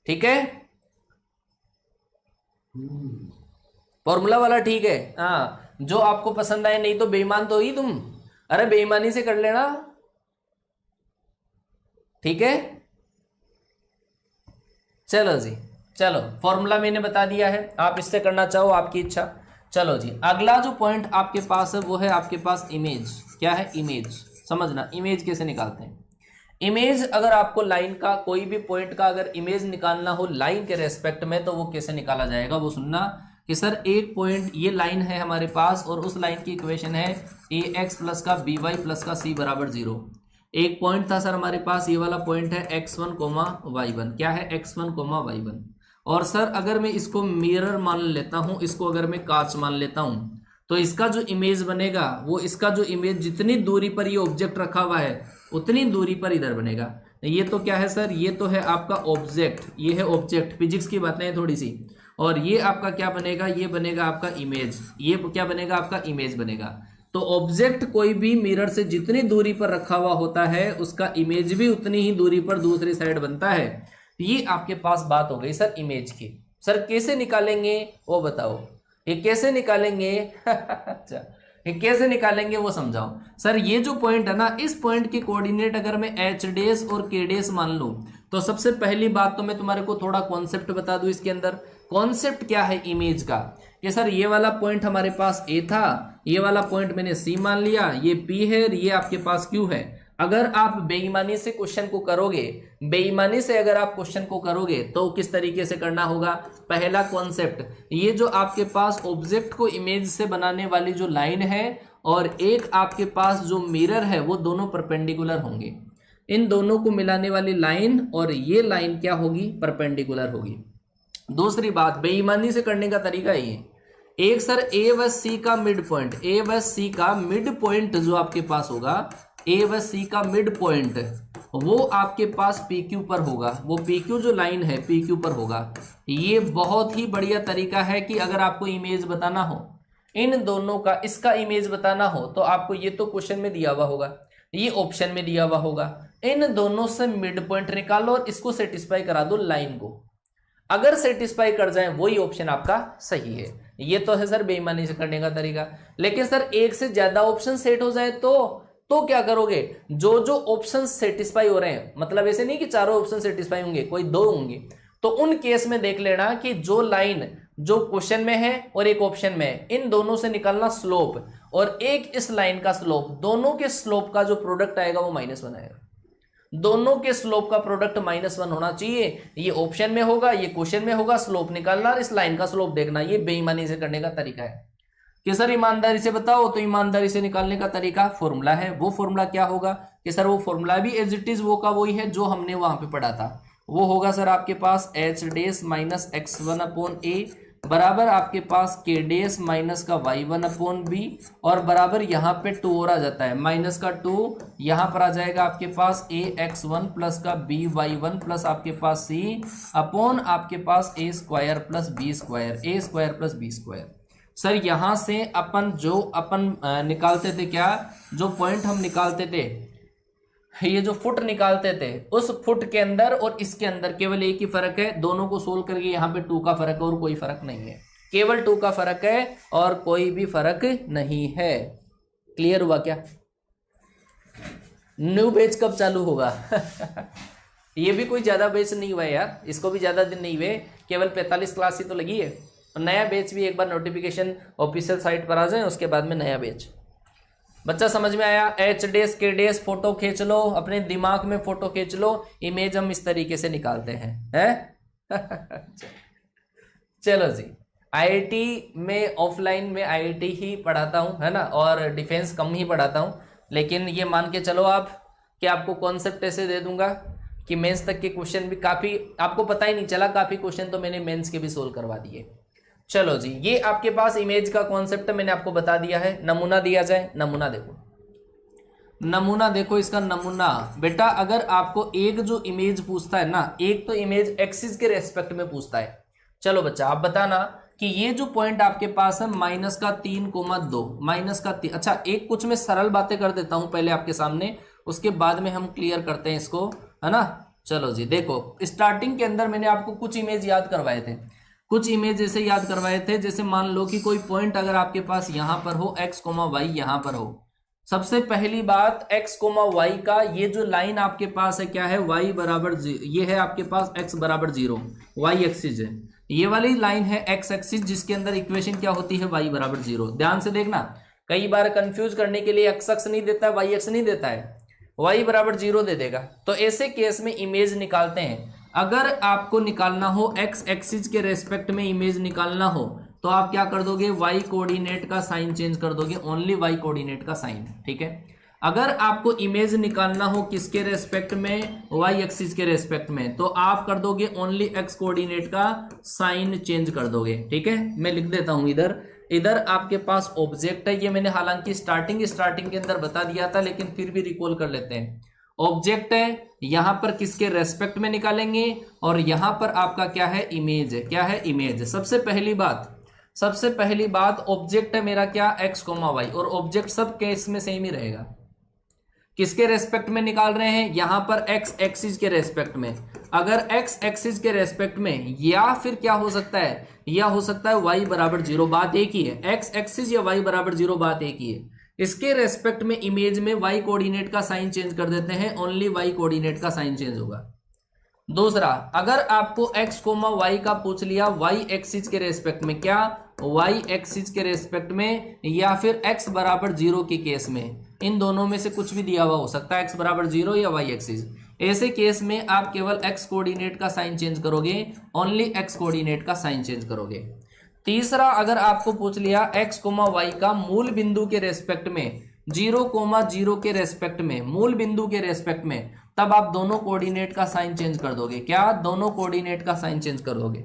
Speaker 1: ठीक है, फॉर्मूला वाला ठीक है। हाँ, जो आपको पसंद आए, नहीं तो बेईमान तो ही तुम। अरे बेईमानी से कर लेना, ठीक है। चलो जी, चलो फॉर्मूला मैंने बता दिया है, आप इससे करना चाहो आपकी इच्छा। चलो जी, अगला जो पॉइंट आपके पास है वो है आपके पास इमेज। क्या है? इमेज। समझना इमेज कैसे निकालते हैं। इमेज, अगर आपको लाइन का कोई भी पॉइंट का अगर इमेज निकालना हो लाइन के रेस्पेक्ट में, तो वो कैसे निकाला जाएगा वो सुनना कि सर एक पॉइंट, ये लाइन है हमारे पास और उस लाइन की इक्वेशन है ax प्लस का by प्लस का c बराबर 0। एक पॉइंट था सर हमारे पास, ये वाला पॉइंट है x1, y1। क्या है? x1, y1। और सर अगर मैं इसको मिरर मान लेता हूं, इसको अगर मैं कांच मान लेता हूं, तो इसका जो इमेज बनेगा वो, इसका जो इमेज जितनी दूरी पर ये ऑब्जेक्ट रखा हुआ है उतनी दूरी पर इधर बनेगा। ये तो क्या है सर? ये तो है आपका ऑब्जेक्ट, ये है ऑब्जेक्ट, फिजिक्स की बातें हैं थोड़ी सी। और ये आपका क्या बनेगा? ये बनेगा आपका इमेज। ये क्या बनेगा? आपका इमेज बनेगा। तो ऑब्जेक्ट कोई भी मिरर से जितनी दूरी पर रखा हुआ होता है उसका इमेज भी उतनी ही दूरी पर दूसरी साइड बनता है। ये आपके पास बात हो गई सर इमेज की। सर कैसे निकालेंगे वो बताओ, ये कैसे निकालेंगे? अच्छा, ये कैसे निकालेंगे वो समझाओ। सर ये जो पॉइंट है ना, इस पॉइंट के कोऑर्डिनेट अगर मैं एच डेस और के डेस मान लूं, तो सबसे पहली बात तो मैं तुम्हारे को थोड़ा कॉन्सेप्ट बता दूं इसके अंदर। कॉन्सेप्ट क्या है इमेज का? कि सर ये वाला पॉइंट हमारे पास ए था, ये वाला पॉइंट मैंने सी मान लिया, ये पी है, ये आपके पास क्यू है। अगर आप बेईमानी से क्वेश्चन को करोगे, बेईमानी से अगर आप क्वेश्चन को करोगे तो किस तरीके से करना होगा? पहला कॉन्सेप्ट, ये जो आपके पास ऑब्जेक्ट को इमेज से बनाने वाली जो लाइन है और एक आपके पास जो मिरर है वो दोनों परपेंडिकुलर होंगे। इन दोनों को मिलाने वाली लाइन और ये लाइन क्या होगी? परपेंडिकुलर होगी। दूसरी बात, बेईमानी से करने का तरीका ये, एक सर ए व सी का मिड पॉइंट, ए व सी का मिड पॉइंट जो आपके पास होगा, ए व सी का मिड पॉइंट वो आपके पास पी क्यू पर होगा, वो पी क्यू जो लाइन है पी क्यू पर होगा। ये बहुत ही बढ़िया तरीका है कि अगर आपको इमेज बताना हो इन दोनों का, इसका इमेज बताना हो तो आपको ये तो क्वेश्चन में दिया हुआ होगा, ये ऑप्शन में दिया हुआ होगा, इन दोनों से मिड पॉइंट निकालो और इसको सेटिस्फाई करा दो लाइन को। अगर सेटिस्फाई कर जाए वही ऑप्शन आपका सही है। ये तो है सर बेईमानी से करने का तरीका। लेकिन सर एक से ज्यादा ऑप्शन सेट हो जाए तो क्या करोगे? जो जो ऑप्शन सेटिस्फाई हो रहे हैं, मतलब ऐसे नहीं कि चारों ऑप्शन सेटिस्फाई होंगे, कोई दो होंगे, तो उन केस में देख लेना कि जो लाइन जो क्वेश्चन में है और एक ऑप्शन में है, इन दोनों से निकालना स्लोप, और एक इस लाइन का स्लोप, दोनों के स्लोप का जो प्रोडक्ट आएगा वो -1 आएगा। दोनों के स्लोप का प्रोडक्ट -1 होना चाहिए। ये ऑप्शन में होगा, ये क्वेश्चन में होगा। स्लोप निकालना और इस लाइन का स्लोप देखना, ये बेईमानी से करने का तरीका है। कि सर ईमानदारी से बताओ, तो ईमानदारी से निकालने का तरीका फॉर्मूला है। वो फॉर्मूला क्या होगा? कि सर वो फॉर्मूला भी एज इट इज वो का वही है जो हमने वहां पे पढ़ा था। वो होगा सर आपके पास h डेस माइनस x1 अपॉन a बराबर आपके पास k डेस माइनस का y1 अपॉन b, और बराबर यहाँ पे 2 और आ जाता है, माइनस का 2 यहाँ पर आ जाएगा आपके पास ax1 प्लस का by1 प्लस आपके पास c अपॉन आपके पास a square plus b square, a square plus b square. Sir यहां से अपन निकालते थे क्या? जो पॉइंट हम निकालते थे, ये जो फुट निकालते थे, उस फुट के अंदर और इसके अंदर केवल एक ही फर्क है। दोनों को सोल्व करके यहाँ पे 2 का फर्क है और कोई फर्क नहीं है, केवल 2 का फर्क है और कोई भी फर्क नहीं है। क्लियर हुआ क्या? न्यू बैच कब चालू होगा? ये भी कोई ज्यादा बैच नहीं हुआ यार, इसको भी ज्यादा दिन नहीं हुए, केवल 45 क्लास ही तो लगी है। नया बैच भी एक बार नोटिफिकेशन ऑफिशियल साइट पर आ जाए, उसके बाद में नया बैच। बच्चा समझ में आया? h डेस k डेस फोटो खींच लो, अपने दिमाग में फोटो खींच लो। इमेज हम इस तरीके से निकालते हैं चलो जी, आईआईटी में ऑफलाइन में आईआईटी ही पढ़ाता हूं, है ना, और डिफेंस कम ही पढ़ाता हूं। लेकिन ये मान के चलो आप कि आपको कॉन्सेप्ट ऐसे दे दूंगा कि मेंस तक के क्वेश्चन भी काफी आपको पता ही नहीं चला, काफी क्वेश्चन तो मैंने मेंस के भी सोल्व करवा दिए। चलो जी, ये आपके पास इमेज का कॉन्सेप्ट मैंने आपको बता दिया है। नमूना दिया जाए, नमूना देखो, नमूना देखो इसका नमूना। बेटा अगर आपको एक जो इमेज पूछता है ना, एक तो इमेज एक्सिस के रेस्पेक्ट में पूछता है। चलो बच्चा आप बताना कि ये जो पॉइंट आपके पास है -3,2 -3, अच्छा एक कुछ मैं सरल बातें कर देता हूं पहले आपके सामने, उसके बाद में हम क्लियर करते हैं इसको, है ना। चलो जी देखो, स्टार्टिंग के अंदर मैंने आपको कुछ इमेज याद करवाए थे, कुछ इमेज जैसे याद करवाए थे, जैसे मान लो कि कोई पॉइंट अगर आपके पास यहां पर हो, x, y यहां पर हो। सबसे पहली बात x, y का ये जो लाइन आपके पास है क्या है? y बराबर, ये है आपके पास x बराबर 0, y एक्सिस है। ये वाली लाइन है x एक्सिस, जिसके अंदर इक्वेशन क्या होती है? y बराबर 0। ध्यान से देखना, कई बार कंफ्यूज करने के लिए x अक्ष नहीं देता है, y अक्ष नहीं देता है, y बराबर 0 दे देगा। तो ऐसे केस में इमेज निकालते हैं। अगर आपको निकालना हो x एक्सिस के रेस्पेक्ट में इमेज निकालना हो तो आप क्या कर दोगे? y कोऑर्डिनेट का साइन चेंज कर दोगे, ओनली y कोऑर्डिनेट का साइन, ठीक है। अगर आपको इमेज निकालना हो किसके रेस्पेक्ट में? y एक्सिस के रेस्पेक्ट में, तो आप कर दोगे ओनली x कोऑर्डिनेट का साइन चेंज कर दोगे, ठीक है। मैं लिख देता हूं इधर आपके पास ऑब्जेक्ट है, ये मैंने हालांकि स्टार्टिंग के अंदर बता दिया था, लेकिन फिर भी रिकॉल कर लेते हैं। ऑब्जेक्ट है, यहां पर किसके रेस्पेक्ट में निकालेंगे, और यहां पर आपका क्या है? इमेज है। क्या है? इमेज। सबसे पहली बात ऑब्जेक्ट है मेरा क्या? x, y, और ऑब्जेक्ट सब केस में सेम ही रहेगा। किसके रेस्पेक्ट में निकाल रहे हैं? यहां पर x एक्सिस के रेस्पेक्ट में। अगर x एक्सिस के रेस्पेक्ट में, या फिर क्या हो सकता है? या हो सकता है y बराबर 0, बात एक ही है। x एक्सिस या y बराबर 0, बात एक ही है। इसके रेस्पेक्ट में इमेज में y कोऑर्डिनेट का साइन चेंज कर देते हैं, ओनली y कोऑर्डिनेट का साइन चेंज होगा। दूसरा, अगर आपको x, y का पूछ लिया y एक्सिस के रेस्पेक्ट में, क्या वाई एक्सिस के रेस्पेक्ट में या फिर एक्स बराबर 0 के केस में, इन दोनों में से कुछ भी दिया हुआ हो सकता है, एक्स बराबर 0 या वाई एक्सिस। ऐसे केस में आप केवल एक्स कोऑर्डिनेट का साइन चेंज करोगे, ओनली एक्स कोऑर्डिनेट का साइन चेंज करोगे। तीसरा, अगर आपको पूछ लिया एक्स कोमा वाई का मूल बिंदु के रेस्पेक्ट में 0,0 के रेस्पेक्ट में, मूल बिंदु के रेस्पेक्ट में, तब आप दोनों कोऑर्डिनेट का साइन चेंज कर दोगे। क्या? दोनों कोऑर्डिनेट का साइन चेंज कर दोगे।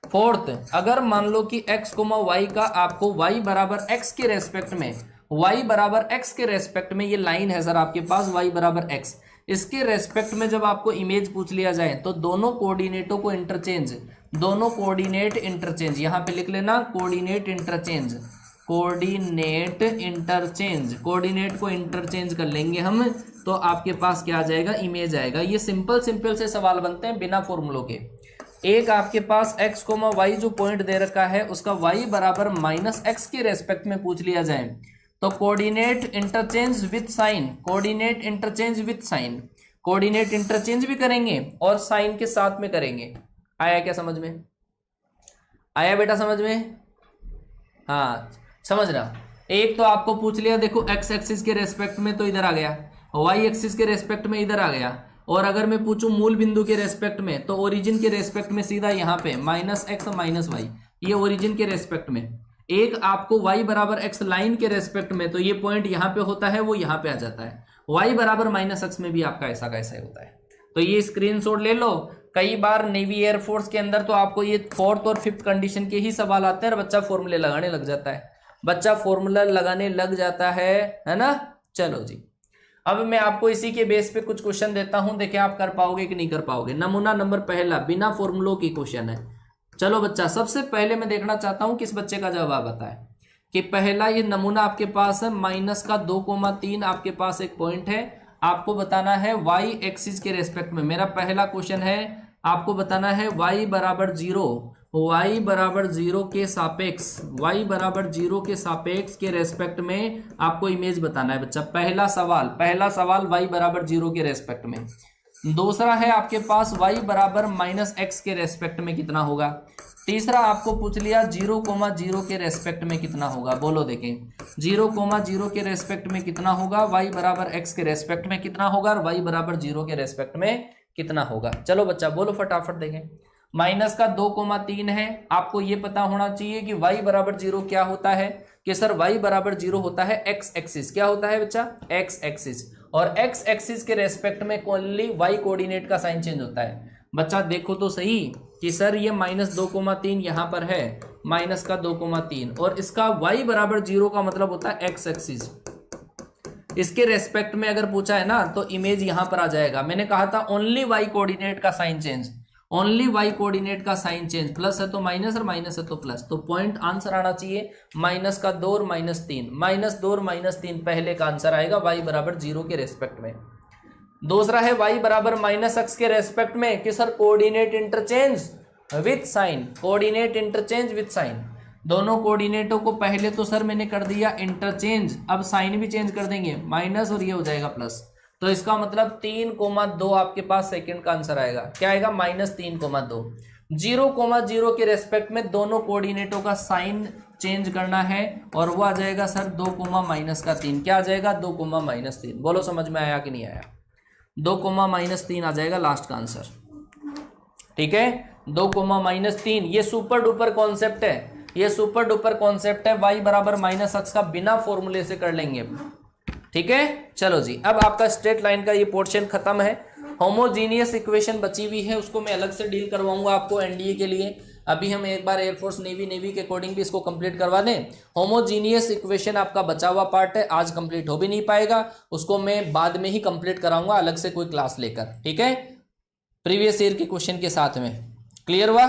Speaker 1: फोर्थ, अगर मान लो कि x कोमा वाई का आपको y बराबर x के रेस्पेक्ट में, y बराबर x के रेस्पेक्ट में, ये लाइन है सर आपके पास y बराबर x, इसके रेस्पेक्ट में जब आपको इमेज पूछ लिया जाए तो दोनों कोऑर्डिनेटों को इंटरचेंज, दोनों कोऑर्डिनेट इंटरचेंज, यहां पे लिख लेना coordinate interchange, coordinate interchange, coordinate को इंटरचेंज कर लेंगे हम, तो आपके पास क्या आ जाएगा? इमेज आएगा। ये सिंपल से सवाल बनते हैं बिना फॉर्मूलों के। एक आपके पास x कोमा वाई जो पॉइंट दे रखा है उसका y बराबर -x के रेस्पेक्ट में पूछ लिया जाए तो coordinate interchange with sign, coordinate interchange with sign, coordinate interchange भी करेंगे और साइन के साथ में करेंगे। आया क्या समझ में? आया बेटा समझ में? हाँ समझ रहा। एक तो आपको पूछ लिया, देखो x एक्सिस के रेस्पेक्ट में तो इधर आ गया, y एक्सिस के रेस्पेक्ट में इधर आ गया, और अगर मैं पूछूं मूल बिंदु के रेस्पेक्ट में तो ओरिजिन के रेस्पेक्ट में सीधा यहाँ पे -x और -y, ये ओरिजिन के रेस्पेक्ट में। एक आपको y बराबर x लाइन के रेस्पेक्ट में, तो ये पॉइंट यहाँ पे होता है, वो यहाँ पे आ जाता है। y बराबर -x में भी आपका ऐसा कैसा होता है, तो ये स्क्रीनशॉट ले लो। कई बार नेवी एयरफोर्स के अंदर तो आपको ये 4th और 5th कंडीशन के ही सवाल आते हैं और बच्चा फॉर्मूले लगाने लग जाता है, बच्चा फॉर्मूला लगाने लग जाता है ना। चलो जी, अब मैं आपको इसी के बेस पे कुछ क्वेश्चन देता हूं, देखिए आप कर पाओगे कि नहीं कर पाओगे। नमूना नंबर पहला, बिना फॉर्मूलों की क्वेश्चन है। चलो बच्चा, सबसे पहले मैं देखना चाहता हूं किस बच्चे का जवाब आता है। कि पहला ये नमूना आपके पास है, -2,3 आपके पास एक पॉइंट है, आपको बताना है y एक्सिस के रेस्पेक्ट में। मेरा पहला क्वेश्चन है, आपको बताना है y बराबर 0, y बराबर 0 के सापेक्ष, y बराबर 0 के सापेक्ष के रेस्पेक्ट में आपको इमेज बताना है बच्चा। पहला सवाल y बराबर 0 के रेस्पेक्ट में। दूसरा है आपके पास y बराबर -x के रेस्पेक्ट में कितना होगा। तीसरा आपको पूछ लिया 0,0 के रेस्पेक्ट में कितना होगा। बोलो देखें, 0,0 के रेस्पेक्ट में कितना होगा, y बराबर x के रेस्पेक्ट में कितना होगा, और y बराबर 0 के रेस्पेक्ट में कितना होगा। चलो बच्चा बोलो फटाफट देखें। -2,3 है, आपको ये पता होना चाहिए कि y बराबर 0 क्या होता है, कि सर y बराबर 0 होता है x एक्सिस। क्या होता है बच्चा? x axis. और x एक्सिस के रेस्पेक्ट में ओनली y कोऑर्डिनेट का साइन चेंज होता है। बच्चा देखो तो सही कि सर ये -2,3 यहाँ पर है, -2,3, और इसका y बराबर 0 का मतलब होता है x एक्सिस। इसके रेस्पेक्ट में अगर पूछा है ना तो इमेज यहां पर आ जाएगा। मैंने कहा था ओनली y कोऑर्डिनेट का sign change, only y coordinate का साइन चेंज, प्लस है तो माइनस और माइनस है तो प्लस, तो पॉइंट आंसर आना चाहिए -2 और -3, -2 और -3 पहले का आंसर आएगा y बराबर 0 के रेस्पेक्ट में। दूसरा है y बराबर -x के रेस्पेक्ट में, कि sir coordinate interchange with sign, coordinate interchange with sign. दोनों कोऑर्डिनेटों को पहले तो सर मैंने कर दिया इंटरचेंज, अब साइन भी चेंज कर देंगे, माइनस और ये हो जाएगा प्लस, तो इसका मतलब 3,2 आपके पास सेकंड का आंसर आएगा। क्या आएगा? -3,2। 0,0 के रेस्पेक्ट में दोनों कोऑर्डिनेटों का साइन चेंज करना है, और वो आ जाएगा सर 2,-3। क्या आ जाएगा? 2,-3। बोलो समझ में आया कि नहीं आया? 2,-3 आ जाएगा लास्ट का आंसर। ठीक है, 2,-3। ये सुपर डुपर कॉन्सेप्ट है, ये सुपर डुपर कॉन्सेप्ट है। y बराबर -x का बिना फॉर्मूले से कर लेंगे। ठीक है, चलो जी, अब आपका स्ट्रेट लाइन का ये पोर्शन खत्म है। होमोजीनियस इक्वेशन बची हुई है, उसको मैं अलग से डील करवाऊंगा आपको एनडीए के लिए। अभी हम एक बार एयरफोर्स नेवी के अकॉर्डिंग भी इसको कंप्लीट करवा दें। होमोजीनियस इक्वेशन आपका बचा हुआ पार्ट है, आज कंप्लीट हो भी नहीं पाएगा, उसको मैं बाद में ही कंप्लीट कराऊंगा अलग से कोई क्लास लेकर। ठीक है, प्रीवियस ईयर के क्वेश्चन के साथ में। क्लियर हुआ?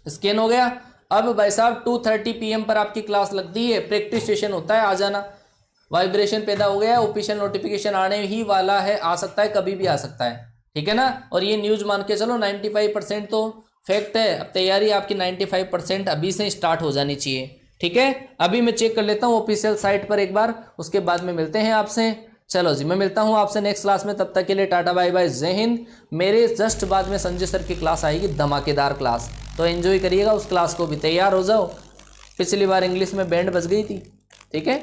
Speaker 1: स्कैन हो गया? अब भाई साहब 2:30 PM पर आपकी क्लास लगती है, प्रैक्टिस सेशन होता है, आ जाना। वाइब्रेशन पैदा हो गया है, ऑफिशियल नोटिफिकेशन आने ही वाला है, आ सकता है, कभी भी आ सकता है। ठीक है ना, और ये न्यूज मान के चलो 95% तो फैक्ट है। अब तैयारी आपकी 95% अभी से स्टार्ट हो जानी चाहिए। ठीक है, अभी मैं चेक कर लेता हूँ ऑफिशियल साइट पर एक बार, उसके बाद में मिलते हैं आपसे। चलो जी, मैं मिलता हूँ आपसे नेक्स्ट क्लास में, तब तक के लिए टाटा बाय बाय, जय हिंद। मेरे जस्ट बाद में संजय सर की क्लास आएगी, धमाकेदार क्लास, तो एंजॉय करिएगा उस क्लास को भी। तैयार हो जाओ। पिछली बार इंग्लिश में बैंड बज गई थी, ठीक है।